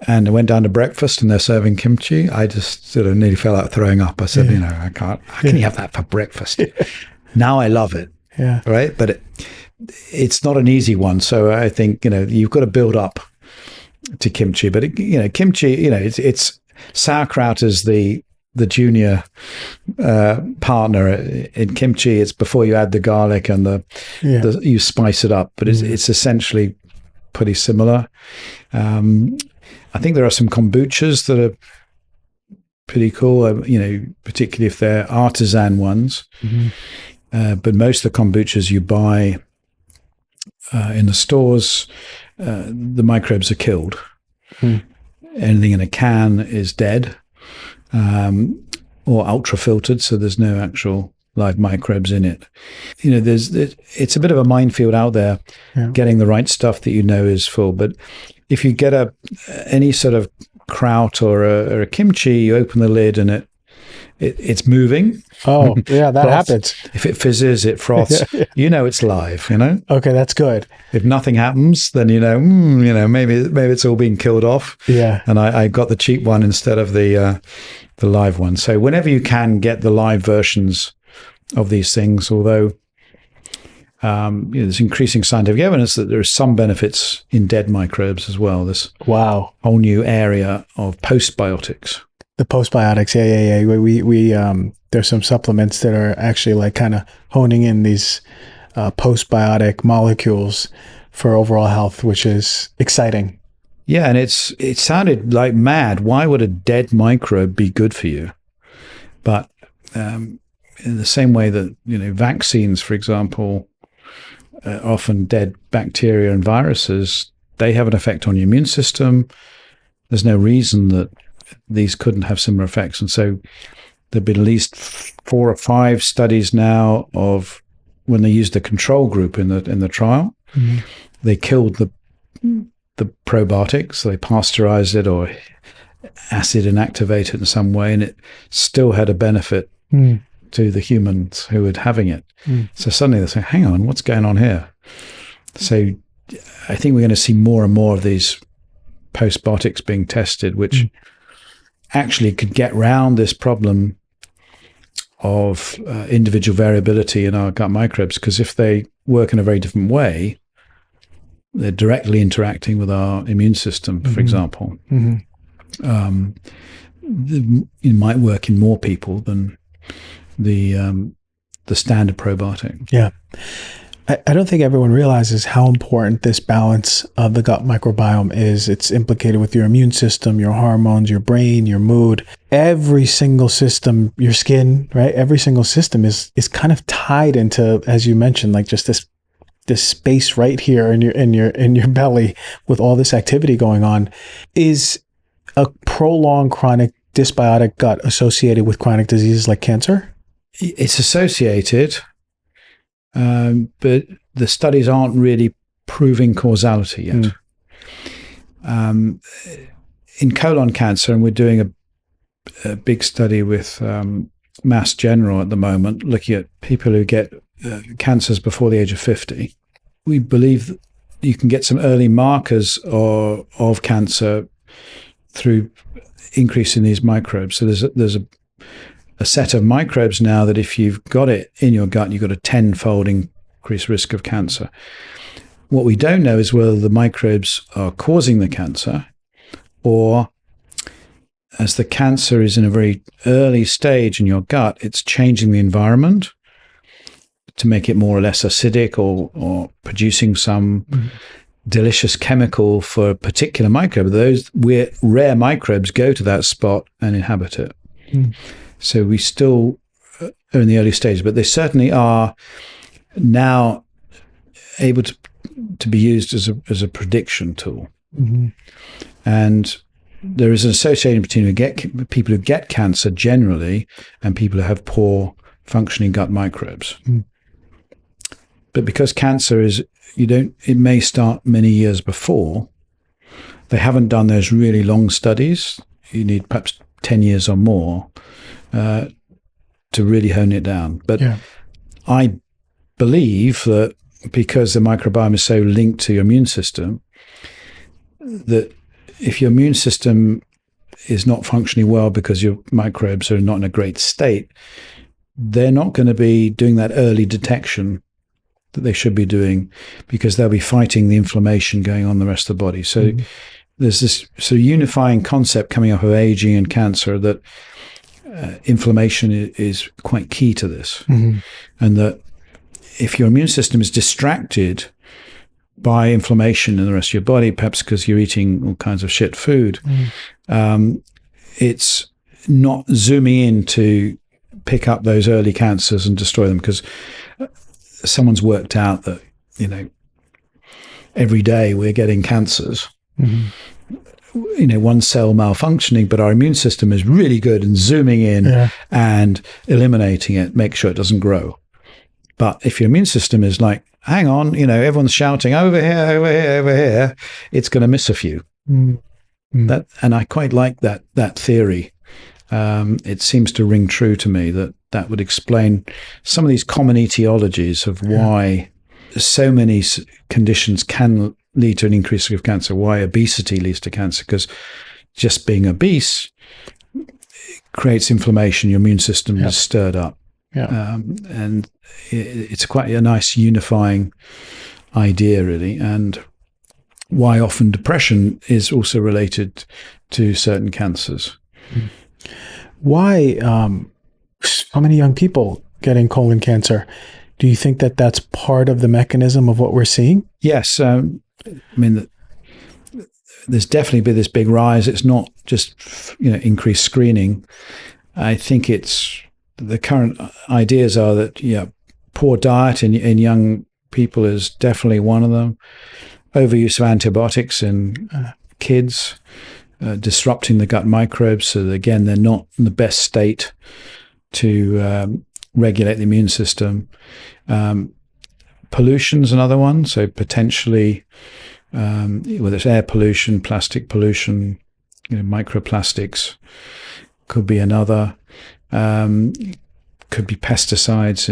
Speaker 1: and I went down to breakfast and they're serving kimchi, I just sort of nearly fell out throwing up. I said, I can't. How can you have that for breakfast? Now I love it.
Speaker 2: Yeah.
Speaker 1: Right. But it's not an easy one. So I think, you've got to build up to kimchi. But, kimchi, it's sauerkraut is the junior partner in kimchi. It's before you add the garlic and you spice it up. But it's essentially pretty similar. I think there are some kombuchas that are pretty cool, particularly if they're artisan ones. But most of the kombuchas you buy in the stores, the microbes are killed. Anything in a can is dead or ultra filtered, so there's no actual live microbes in it. It's a bit of a minefield out there, getting the right stuff that is full. But if you get any sort of kraut or a kimchi, you open the lid and it's moving.
Speaker 2: Oh, yeah, that happens.
Speaker 1: If it fizzes, it froths, it's live,
Speaker 2: Okay, that's good.
Speaker 1: If nothing happens, then, maybe it's all been killed off.
Speaker 2: Yeah.
Speaker 1: And I got the cheap one instead of the live one. So whenever you can get the live versions of these things, although There's increasing scientific evidence that there are some benefits in dead microbes as well. This whole new area of postbiotics.
Speaker 2: The postbiotics, yeah. We there's some supplements that are actually like kind of honing in these postbiotic molecules for overall health, which is exciting.
Speaker 1: Yeah, and it sounded like mad. Why would a dead microbe be good for you? But in the same way that vaccines, for example, often dead bacteria and viruses, they have an effect on your immune system. There's no reason that these couldn't have similar effects. And so there have been at least 4 or 5 studies now of when they used the control group in the trial. Mm-hmm. They killed the probiotics, they pasteurized it or acid inactivate it in some way, and it still had a benefit to the humans who were having it. So suddenly they say, hang on, what's going on here? So I think we're going to see more and more of these postbiotics being tested, which actually could get around this problem of individual variability in our gut microbes, because if they work in a very different way, they're directly interacting with our immune system, for example. It might work in more people than the standard probiotic.
Speaker 2: Yeah. I don't think everyone realizes how important this balance of the gut microbiome is. It's implicated with your immune system, your hormones, your brain, your mood. Every single system, your skin, right? Every single system is kind of tied into, as you mentioned, like just this space right here in your belly with all this activity going on. Is a prolonged chronic dysbiotic gut associated with chronic diseases like cancer?
Speaker 1: It's associated. But the studies aren't really proving causality yet. In colon cancer, and we're doing a big study with Mass General at the moment, looking at people who get cancers before the age of 50. We believe that you can get some early markers of cancer through increasing these microbes. So there's a set of microbes now that if you've got it in your gut, you've got a 10-fold increased risk of cancer. What we don't know is whether the microbes are causing the cancer, or as the cancer is in a very early stage in your gut, it's changing the environment to make it more or less acidic, or producing some delicious chemical for a particular microbe. Those rare microbes go to that spot and inhabit it. So we still are in the early stages, but they certainly are now able to be used as a prediction tool. And there is an association between people who get cancer generally and people who have poor functioning gut microbes. But because cancer it may start many years before. They haven't done those really long studies. You need perhaps 10 years or more to really hone it down. But I believe that because the microbiome is so linked to your immune system, that if your immune system is not functioning well because your microbes are not in a great state, they're not going to be doing that early detection that they should be doing, because they'll be fighting the inflammation going on in the rest of the body. So there's this sort of unifying concept coming up of aging and cancer, that inflammation is quite key to this. And that if your immune system is distracted by inflammation in the rest of your body, perhaps because you're eating all kinds of shit food, it's not zooming in to pick up those early cancers and destroy them, because someone's worked out that, every day we're getting cancers. One cell malfunctioning, but our immune system is really good and zooming in and eliminating it, make sure it doesn't grow. But if your immune system is like, hang on, everyone's shouting over here, over here, over here, it's going to miss a few. And I quite like that theory. It seems to ring true to me that would explain some of these common etiologies of why so many conditions can lead to an increase of cancer, why obesity leads to cancer, because just being obese creates inflammation, your immune system is stirred up. And it's quite a nice unifying idea, really. And why often depression is also related to certain cancers.
Speaker 2: Why so many young people getting colon cancer? Do you think that that's part of the mechanism of what we're seeing?
Speaker 1: Yes. I mean, there's definitely been this big rise. It's not just, increased screening. I think it's the current ideas are that, poor diet in young people is definitely one of them. Overuse of antibiotics in kids, disrupting the gut microbes. So that, again, they're not in the best state to regulate the immune system. Pollution's another one. So potentially, whether it's air pollution, plastic pollution, microplastics could be another. Could be pesticides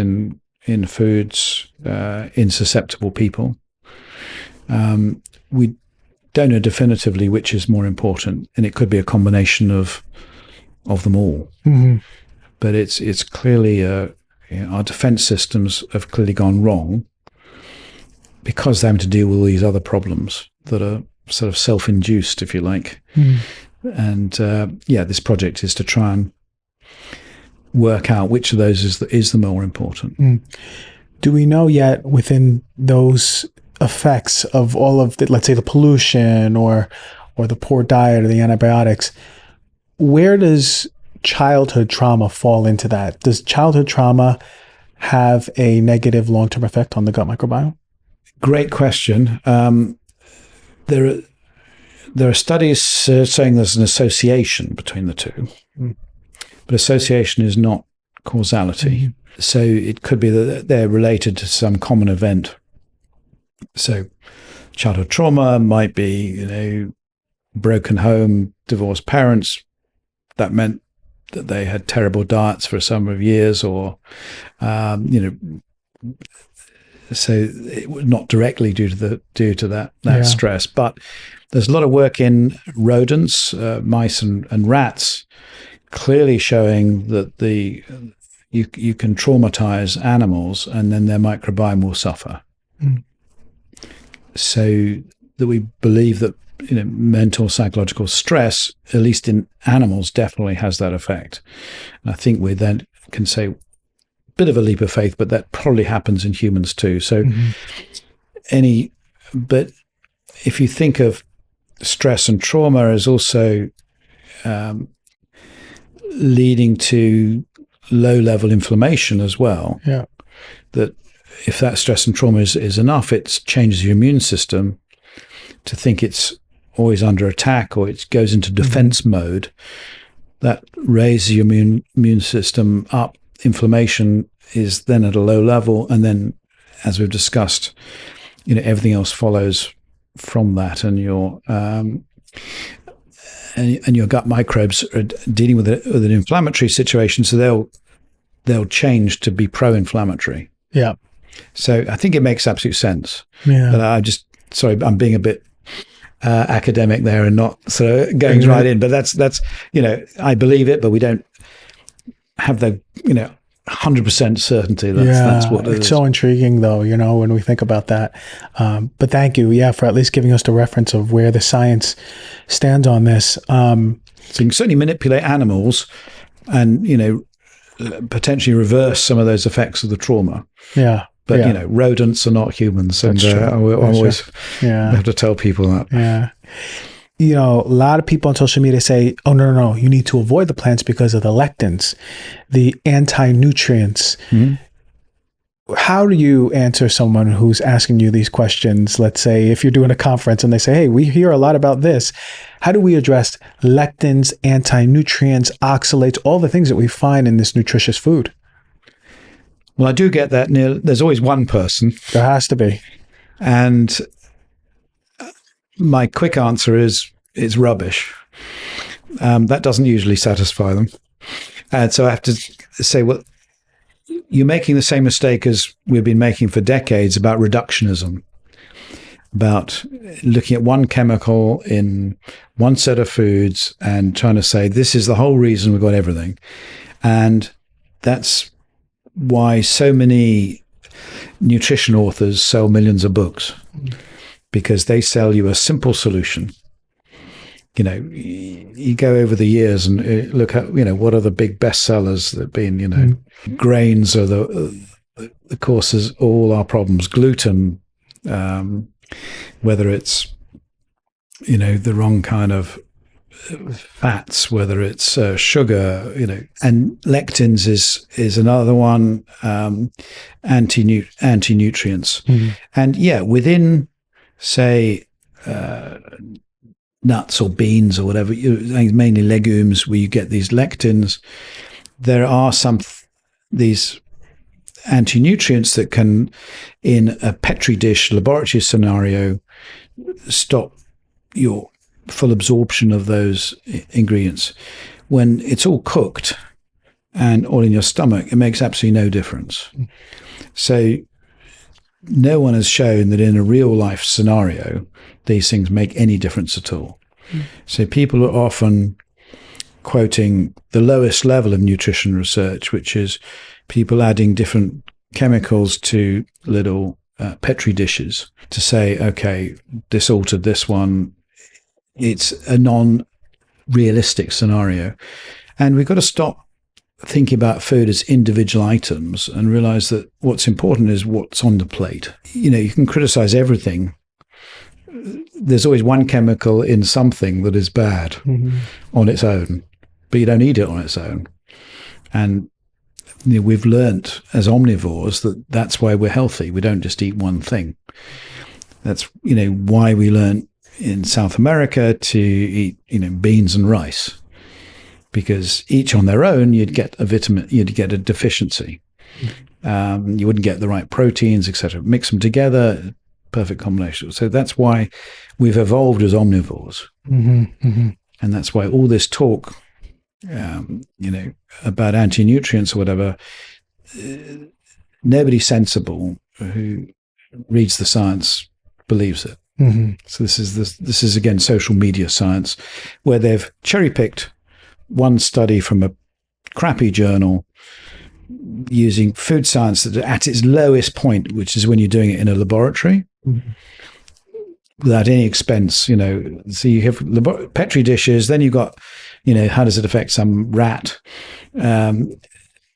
Speaker 1: in foods in susceptible people. We don't know definitively which is more important, and it could be a combination of them all.
Speaker 2: Mm-hmm.
Speaker 1: But it's clearly our defense systems have clearly gone wrong because they're having to deal with all these other problems that are sort of self-induced, if you like. Mm-hmm. And this project is to try and work out which of those is the more important.
Speaker 2: Mm. Do we know yet within those effects of all of the, let's say, the pollution or the poor diet or the antibiotics, where does childhood trauma fall into that? Does childhood trauma have a negative long-term effect on the gut microbiome?
Speaker 1: Great question. There are studies saying there's an association between the two, but association is not causality. Mm-hmm. So it could be that they're related to some common event. So childhood trauma might be, broken home, divorced parents. That meant that they had terrible diets for a number of years, or, so it was not directly due to that stress. But there's a lot of work in rodents, mice and rats, clearly showing that you can traumatize animals and then their microbiome will suffer. Mm. So that we believe that mental psychological stress, at least in animals, definitely has that effect. And I think we then can say a bit of a leap of faith, but that probably happens in humans too. So but if you think of stress and trauma as also leading to low-level inflammation as well, that if that stress and trauma is enough, it changes your immune system to think it's always under attack, or it goes into defense mode. That raises your immune system up. Inflammation is then at a low level, and then, as we've discussed, everything else follows from that, and your and your gut microbes are dealing with an inflammatory situation, so they'll change to be pro-inflammatory.
Speaker 2: Yeah.
Speaker 1: So I think it makes absolute sense.
Speaker 2: Yeah.
Speaker 1: But I'm being a bit academic there and not sort of going right in. But that's I believe it, but we don't have the 100% certainty. That's what it is.
Speaker 2: It's so intriguing, though, when we think about that. But thank you, for at least giving us the reference of where the science stands on this.
Speaker 1: So you can certainly manipulate animals and, potentially reverse some of those effects of the trauma.
Speaker 2: Yeah.
Speaker 1: But, rodents are not humans. And I always have to tell people that.
Speaker 2: Yeah. A lot of people on social media say, oh, no, you need to avoid the plants because of the lectins, the anti-nutrients. Mm-hmm. How do you answer someone who's asking you these questions? Let's say if you're doing a conference and they say, hey, we hear a lot about this. How do we address lectins, anti-nutrients, oxalates, all the things that we find in this nutritious food?
Speaker 1: Well, I do get that, Neil. There's always one person.
Speaker 2: There has to be.
Speaker 1: And my quick answer is it's rubbish. That doesn't usually satisfy them. And so I have to say, well, you're making the same mistake as we've been making for decades about reductionism, about looking at one chemical in one set of foods and trying to say, this is the whole reason we've got everything. And that's why so many nutrition authors sell millions of books, because they sell you a simple solution. You know, you go over the years and look at, you know, what are the big bestsellers that have been, you know, grains are the causes all our problems, gluten, whether it's, you know, the wrong kind of fats, whether it's sugar, you know, and lectins is another one, anti-nutrients. And yeah, within, say, nuts or beans or whatever, mainly legumes, where you get these lectins, there are these anti-nutrients that can, in a petri dish laboratory scenario, stop your full absorption of those ingredients. When it's all cooked and all in your stomach, it makes absolutely no difference. So no one has shown that in a real life scenario, these things make any difference at all. So people are often quoting the lowest level of nutrition research, which is people adding different chemicals to little petri dishes to say, okay, this altered this one. It's a non-realistic scenario. And we've got to stop thinking about food as individual items and realize that what's important is what's on the plate. You know, you can criticize everything. There's always one chemical in something that is bad on its own, but you don't eat it on its own. And you know, we've learnt as omnivores that that's why we're healthy. We don't just eat one thing. That's, you know, why we learnt in South America to eat, you know, beans and rice, because each on their own, you'd get a vitamin, you'd get a deficiency. You wouldn't get the right proteins, etc. Mix them together, perfect combination. So that's why we've evolved as omnivores. And that's why all this talk, you know, about anti-nutrients or whatever, nobody sensible who reads the science believes it. So this is again social media science, where they've cherry picked one study from a crappy journal using food science that at its lowest point, which is when you're doing it in a laboratory without any expense. You know, so you have petri dishes, then you've got, you know, how does it affect some rat, and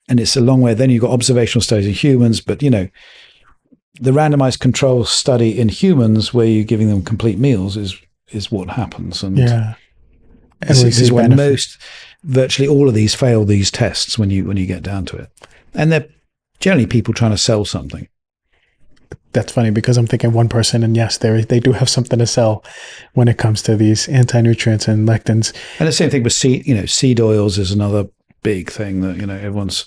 Speaker 1: it's a long way. Then you've got observational studies in humans, but you know, the randomized control study in humans where you're giving them complete meals is what happens. And this is when virtually all of these fail these tests when you get down to it. And they're generally people trying to sell something.
Speaker 2: That's funny because I'm thinking one person, and yes, they do have something to sell when it comes to these anti-nutrients and lectins.
Speaker 1: And the same thing with seed oils is another big thing that, you know, everyone's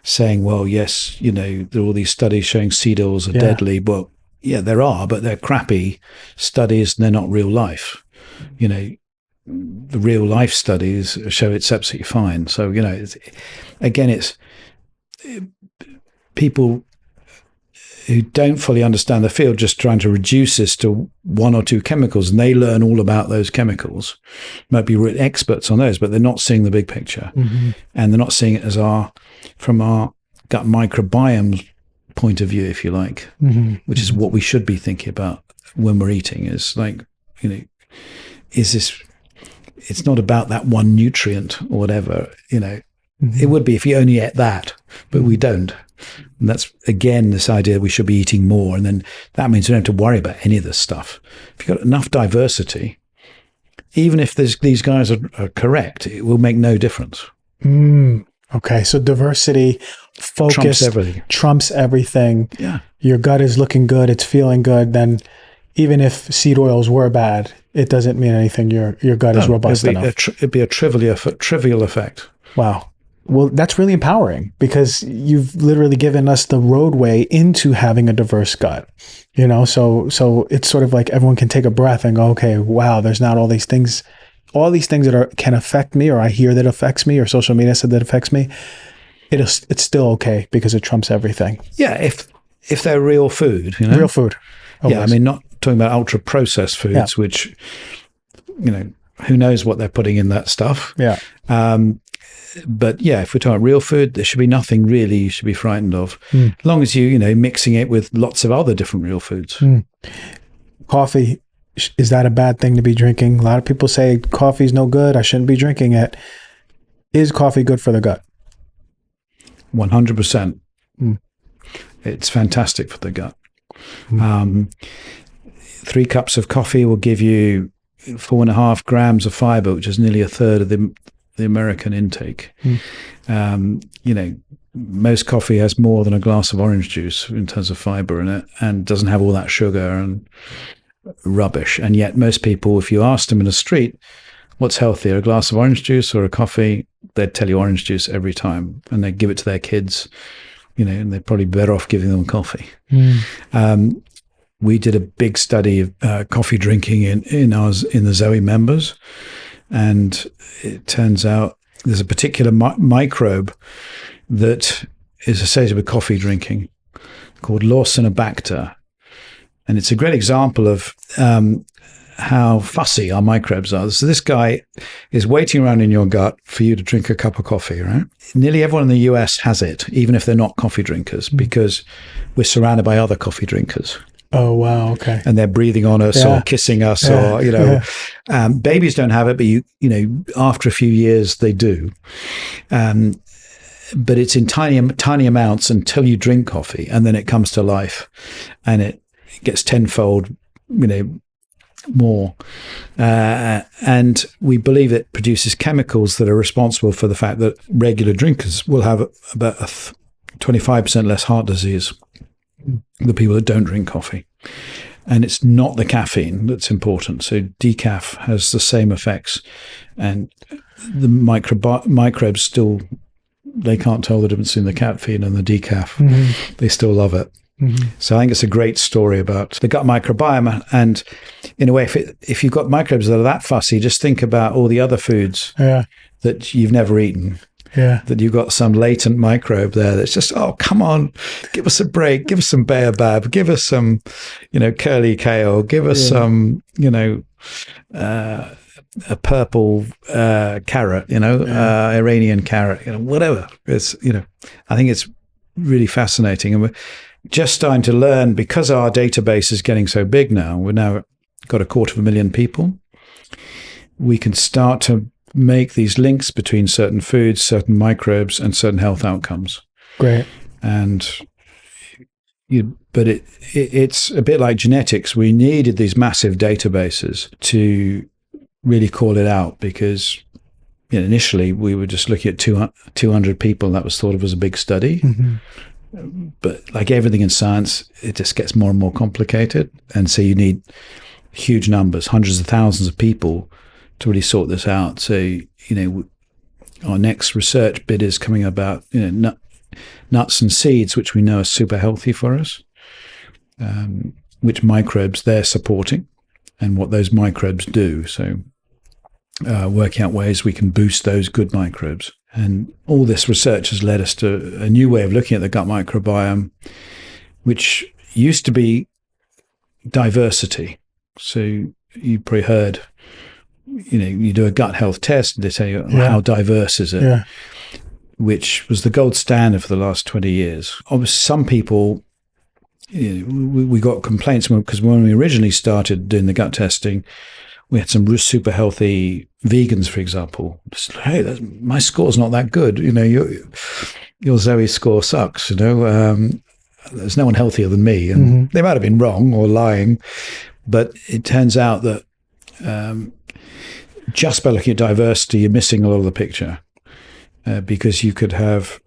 Speaker 1: saying, well, yes, you know, there are all these studies showing seed oils are deadly. Well, yeah, there are, but they're crappy studies and they're not real life. You know, the real life studies show it's absolutely fine. So, you know, it's people who don't fully understand the field just trying to reduce this to one or two chemicals, and they learn all about those chemicals, might be experts on those, but they're not seeing the big picture. And they're not seeing it as from our gut microbiome point of view, if you like, which is what we should be thinking about when we're eating. Is like, you know, it's not about that one nutrient or whatever, you know. It would be if you only ate that, but we don't. And that's, again, this idea we should be eating more. And then that means we don't have to worry about any of this stuff. If you've got enough diversity, even if these guys are correct, it will make no difference.
Speaker 2: Okay, so diversity, focus, trumps everything.
Speaker 1: Yeah.
Speaker 2: Your gut is looking good, it's feeling good, then even if seed oils were bad, it doesn't mean anything. Your gut is robust enough.
Speaker 1: It'd be a trivial effect.
Speaker 2: Wow. Well, that's really empowering because you've literally given us the roadway into having a diverse gut. You know, so it's sort of like everyone can take a breath and go, okay, wow, there's not all these things that can affect me, or I hear that affects me, or social media said that affects me. It's still okay because it trumps everything.
Speaker 1: Yeah, if they're real food, you know,
Speaker 2: real food.
Speaker 1: Yeah, I mean, not talking about ultra processed foods, which, you know, who knows what they're putting in that stuff.
Speaker 2: Yeah.
Speaker 1: But yeah, if we're talking real food, there should be nothing really you should be frightened of, as long as mixing it with lots of other different real foods.
Speaker 2: Coffee, is that a bad thing to be drinking? A lot of people say coffee's no good, I shouldn't be drinking it. Is coffee good for the gut?
Speaker 1: 100%. It's fantastic for the gut. 3 cups of coffee will give you 4.5 grams of fiber, which is nearly a third of the American intake. Most coffee has more than a glass of orange juice in terms of fiber in it, and doesn't have all that sugar and rubbish. And yet most people, if you asked them in the street, what's healthier, a glass of orange juice or a coffee, they'd tell you orange juice every time, and they'd give it to their kids, and they're probably better off giving them coffee. We did a big study of coffee drinking in the Zoe members, and it turns out there's a particular microbe that is associated with coffee drinking called Lawsonobacter. And it's a great example of how fussy our microbes are. So this guy is waiting around in your gut for you to drink a cup of coffee, right? Nearly everyone in the US has it, even if they're not coffee drinkers, because we're surrounded by other coffee drinkers.
Speaker 2: Oh, wow. Okay.
Speaker 1: And they're breathing on us or kissing us or, babies don't have it, but after a few years they do. But it's in tiny amounts until you drink coffee, and then it comes to life and it gets tenfold, more. And we believe it produces chemicals that are responsible for the fact that regular drinkers will have about 25% less heart disease than people that don't drink coffee. And it's not the caffeine that's important. So decaf has the same effects, and the microbes still, they can't tell the difference between the caffeine and the decaf. They still love it. So I think it's a great story about the gut microbiome. And in a way, if you've got microbes that are that fussy, just think about all the other foods that you've never eaten. That you've got some latent microbe there that's just, oh, come on, give us a break, give us some baobab, give us some, curly kale, give us some, a purple carrot, Iranian carrot, whatever. It's, I think it's really fascinating. And we're just starting to learn, because our database is getting so big now, we've now got 250,000 people. We can start to make these links between certain foods, certain microbes, and certain health outcomes.
Speaker 2: Great.
Speaker 1: And but it's a bit like genetics. We needed these massive databases to really call it out, because initially we were just looking at 200 people. That was thought of as a big study. But like everything in science, it just gets more and more complicated. And so you need huge numbers, hundreds of thousands of people to really sort this out. So, our next research bit is coming about, nuts and seeds, which we know are super healthy for us, which microbes they're supporting and what those microbes do. So, working out ways we can boost those good microbes. And all this research has led us to a new way of looking at the gut microbiome, which used to be diversity. So you probably heard, you do a gut health test, and they tell you how diverse is it, which was the gold standard for the last 20 years. Obviously, some people, we got complaints because when we originally started doing the gut testing, we had some super healthy vegans, for example. Just, hey, my score's not that good. Your Zoe score sucks. There's no one healthier than me, and they might have been wrong or lying, but it turns out that just by looking at diversity, you're missing a lot of the picture, because you could have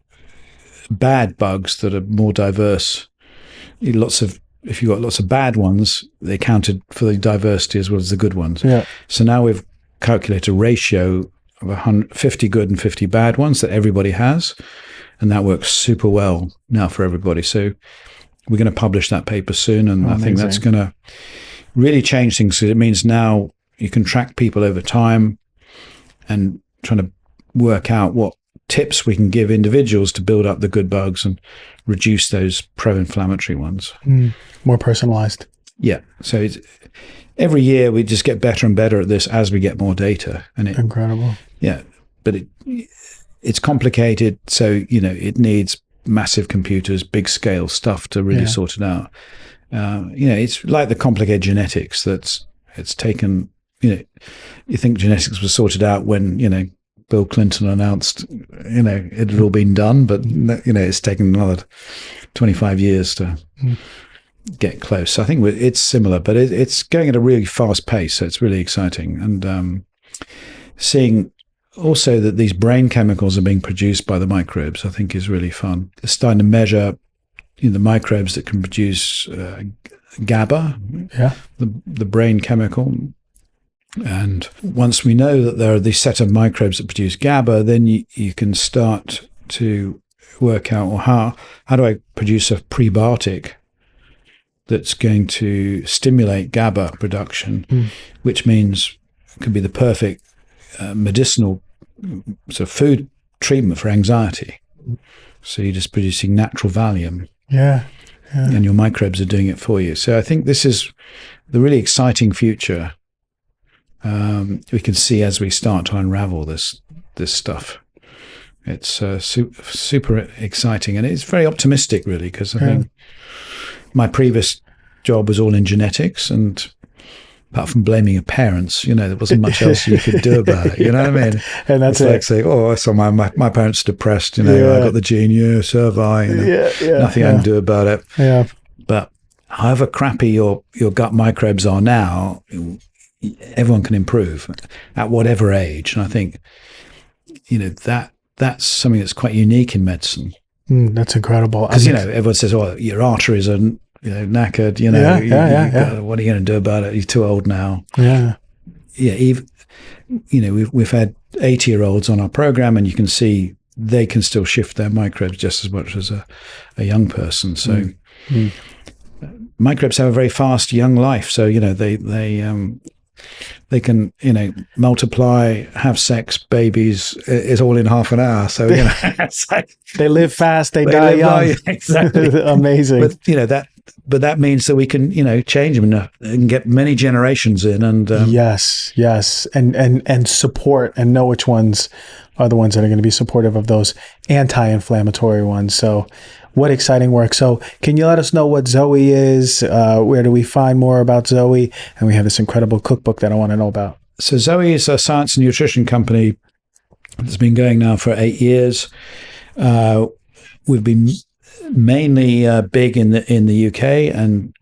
Speaker 1: bad bugs that are more diverse. If you've got lots of bad ones, they counted for the diversity as well as the good ones. So now we've calculated a ratio of 50 good and 50 bad ones that everybody has, and that works super well now for everybody. So we're going to publish that paper soon, and I think that's going to really change things. So it means now you can track people over time and trying to work out what tips we can give individuals to build up the good bugs and reduce those pro-inflammatory ones.
Speaker 2: More personalized.
Speaker 1: Yeah. So every year we just get better and better at this as we get more data. And incredible. Yeah. But it's complicated. So, it needs massive computers, big scale stuff to really sort it out. It's like the complicated genetics it's taken, you think genetics was sorted out when, Bill Clinton announced, it had all been done, but, it's taken another 25 years to get close. So I think it's similar, but it's going at a really fast pace. So it's really exciting. And seeing also that these brain chemicals are being produced by the microbes, I think is really fun. It's starting to measure the microbes that can produce GABA, the brain chemical. And once we know that there are these set of microbes that produce GABA, then you can start to work out, well, how do I produce a prebiotic that's going to stimulate GABA production, which means it could be the perfect medicinal sort of food treatment for anxiety. So you're just producing natural Valium. And your microbes are doing it for you. So I think this is the really exciting future we can see as we start to unravel this stuff. It's super exciting, and it's very optimistic, really, because I think my previous job was all in genetics, and apart from blaming your parents, there wasn't much else you could do about it. You know what I mean?
Speaker 2: And that's
Speaker 1: it's like saying, so my parents are depressed. I got the gene, so have I. Nothing I can do about it. But however crappy your gut microbes are now, everyone can improve at whatever age. And I think, that's something that's quite unique in medicine.
Speaker 2: That's incredible.
Speaker 1: Because, everyone says, your arteries are, knackered, what are you going to do about it? You're too old now. Even, we've had 80-year-olds on our program, and you can see they can still shift their microbes just as much as a young person. So microbes have a very fast young life. So, they can, multiply, have sex, babies. It's all in half an hour. So, it's like
Speaker 2: they live fast, they die young.
Speaker 1: Exactly.
Speaker 2: Amazing.
Speaker 1: But that means that we can, change them and get many generations in. And
Speaker 2: yes, and support and know which ones are the ones that are going to be supportive of those anti-inflammatory ones. So, what exciting work. So can you let us know what Zoe is? Where do we find more about Zoe? And we have this incredible cookbook that I want to know about.
Speaker 1: So Zoe is a science and nutrition company that's been going now for 8 years. We've been mainly big in the UK, and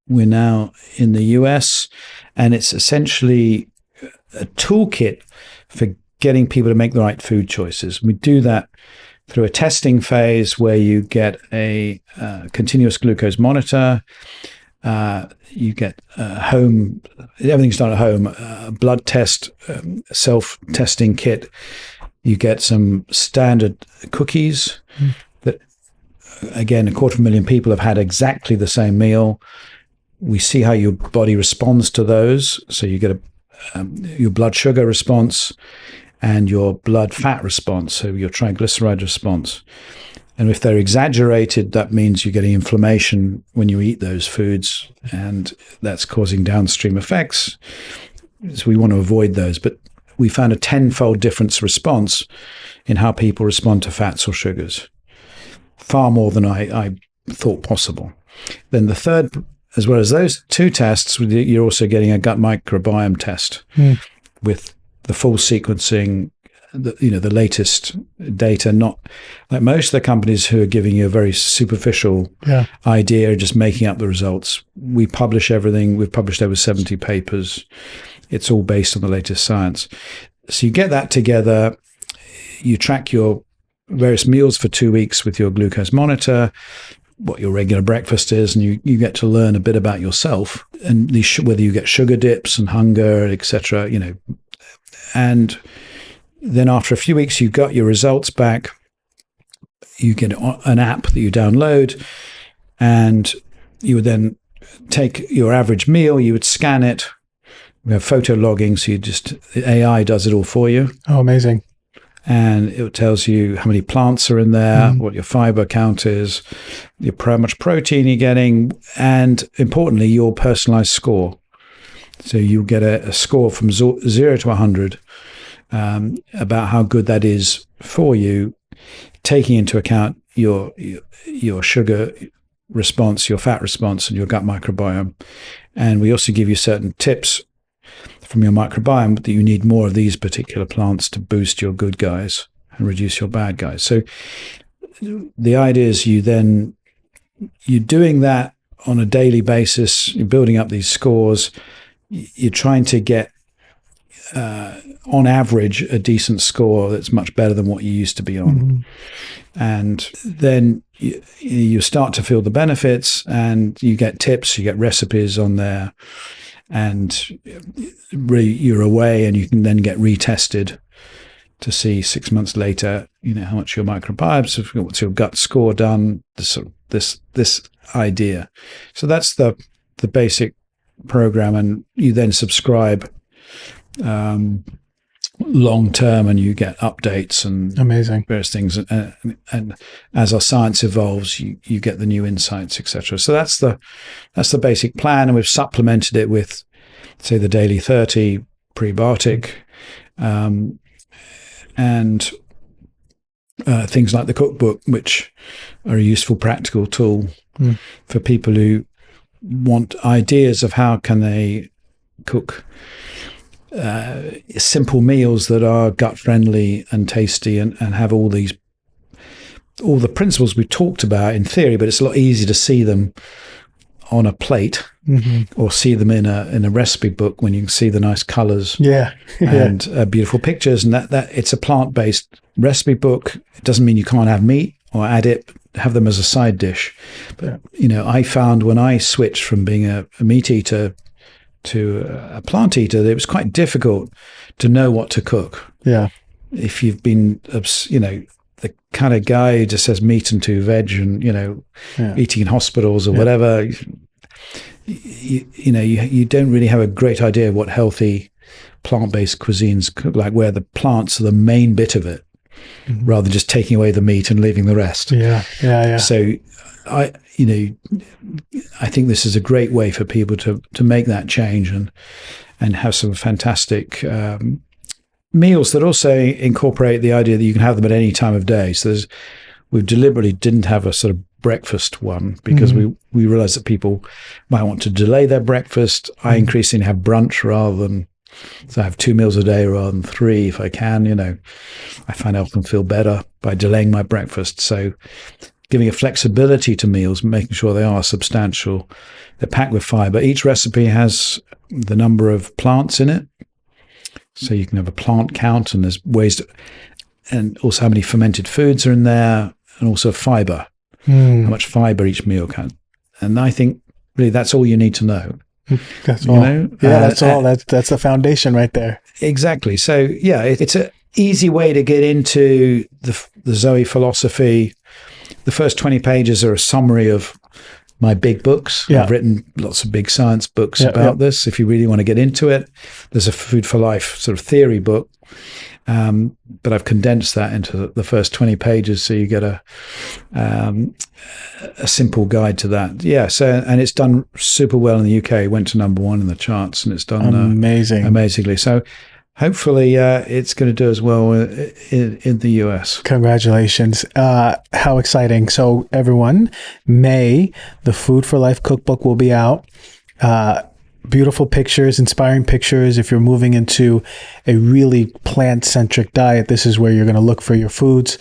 Speaker 1: we're now in the US. And it's essentially a toolkit for getting people to make the right food choices. We do that through a testing phase where you get a continuous glucose monitor, you get home, everything's done at home, a blood test, self-testing kit. You get some standard cookies that, again, 250,000 people have had exactly the same meal. We see how your body responds to those. So you get your blood sugar response and your blood fat response, so your triglyceride response. And if they're exaggerated, that means you're getting inflammation when you eat those foods, and that's causing downstream effects. So we want to avoid those. But we found a 10-fold difference response in how people respond to fats or sugars, far more than I thought possible. Then the third, as well as those two tests, you're also getting a gut microbiome test with the full sequencing, the latest data, not like most of the companies who are giving you a very superficial idea, just making up the results. We publish everything. We've published over 70 papers. It's all based on the latest science. So you get that together. You track your various meals for 2 weeks with your glucose monitor, what your regular breakfast is, and you get to learn a bit about yourself and whether you get sugar dips and hunger, etc. And then after a few weeks, you got your results back. You get an app that you download, and you would then take your average meal, you would scan it. We have photo logging, so the AI does it all for you.
Speaker 2: Oh, amazing.
Speaker 1: And it tells you how many plants are in there, what your fiber count is, how much protein you're getting, and importantly, your personalized score. So you get a score from 0 to 100, about how good that is for you, taking into account your sugar response, your fat response, and your gut microbiome. And we also give you certain tips from your microbiome that you need more of these particular plants to boost your good guys and reduce your bad guys. So the idea is you're doing that on a daily basis. You're building up these scores. You're trying to get, on average, a decent score that's much better than what you used to be on. Mm-hmm. And then you start to feel the benefits, and you get tips, you get recipes on there, and you're away, and you can then get retested to see 6 months later, how much your microbiomes, what's your gut score done, this idea. So that's the basic program, and you then subscribe long term, and you get updates and
Speaker 2: amazing
Speaker 1: various things. And as our science evolves, you get the new insights, etc. So that's the basic plan, and we've supplemented it with, say, the Daily 30 prebiotic, and things like the cookbook, which are a useful practical tool for people who want ideas of how can they cook simple meals that are gut friendly and tasty, and have all the principles we talked about in theory, but it's a lot easier to see them on a plate, or see them in a recipe book when you can see the nice colors and beautiful pictures. And that it's a plant-based recipe book. It doesn't mean you can't have meat or add it, have them as a side dish. But I found when I switched from being a meat eater to a plant eater, it was quite difficult to know what to cook. Yeah. If you've been, the kind of guy who just says meat and 2 veg and, eating in hospitals or whatever, you don't really have a great idea of what healthy plant-based cuisines cook like, where the plants are the main bit of it, rather than just taking away the meat and leaving the rest. So I think this is a great way for people to make that change and have some fantastic meals that also incorporate the idea that you can have them at any time of day. So we deliberately didn't have a sort of breakfast one, because we realized that people might want to delay their breakfast. I increasingly have brunch so I have 2 meals a day rather than 3 if I can. I find I often feel better by delaying my breakfast. So giving a flexibility to meals, making sure they are substantial. They're packed with fiber. Each recipe has the number of plants in it. So you can have a plant count, and there's ways and also how many fermented foods are in there, and also fiber, how much fiber each meal can. And I think really that's all you need to know.
Speaker 2: That's all. That's all. That's the foundation right there.
Speaker 1: Exactly. So it's an easy way to get into the Zoe philosophy. The first 20 pages are a summary of my big books. I've written lots of big science books about this. If you really want to get into it, there's a Food for Life sort of theory book. But I've condensed that into the first 20 pages, so you get a simple guide to that. So, and it's done super well in the UK. It went to number 1 in the charts, and it's done amazingly. So hopefully it's going to do as well in the US.
Speaker 2: Congratulations. How exciting. So everyone, May, the Food for Life cookbook will be out. Beautiful pictures, inspiring pictures. If you're moving into a really plant-centric diet, this is where you're going to look for your foods.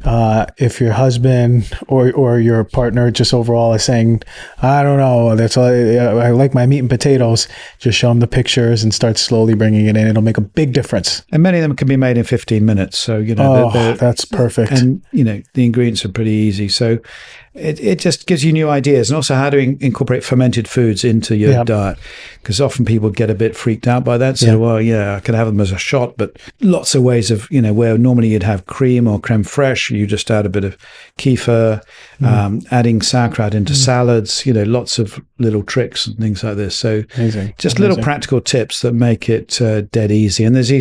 Speaker 2: If your husband or your partner just overall is saying, I don't know, that's all, I like my meat and potatoes, just show them the pictures and start slowly bringing it in. It'll make a big difference.
Speaker 1: And many of them can be made in 15 minutes. So,
Speaker 2: that's perfect.
Speaker 1: And, the ingredients are pretty easy. So it just gives you new ideas, and also how to incorporate fermented foods into your diet. Because often people get a bit freaked out by that. So, I could have them as a shot, but lots of ways of, where normally you'd have cream or creme fraiche, you just add a bit of kefir, adding sauerkraut into salads, lots of little tricks and things like this. So just little practical tips that make it dead easy. And there's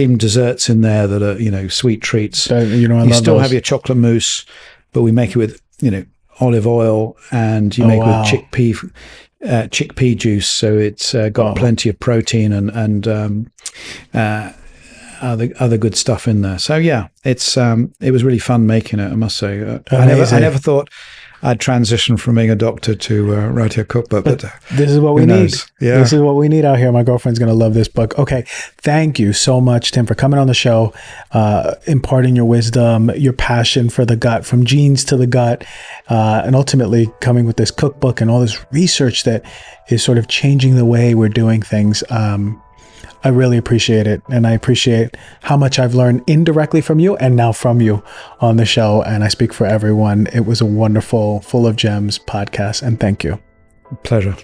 Speaker 1: even desserts in there that are, sweet treats. You still have your chocolate mousse, but we make it with, olive oil, and you make it with chickpea juice. So it's got plenty of protein and other good stuff in there. So yeah, it was really fun making it, I must say. I never thought I'd transition from being a doctor to writing a cookbook, but
Speaker 2: this is what we need.
Speaker 1: Yeah.
Speaker 2: This is what we need out here. My girlfriend's going to love this book. Okay. Thank you so much, Tim, for coming on the show, imparting your wisdom, your passion for the gut, from genes to the gut, and ultimately coming with this cookbook and all this research that is sort of changing the way we're doing things. I really appreciate it. And I appreciate how much I've learned indirectly from you and now from you on the show. And I speak for everyone. It was a wonderful, full of gems podcast. And thank you.
Speaker 1: Pleasure.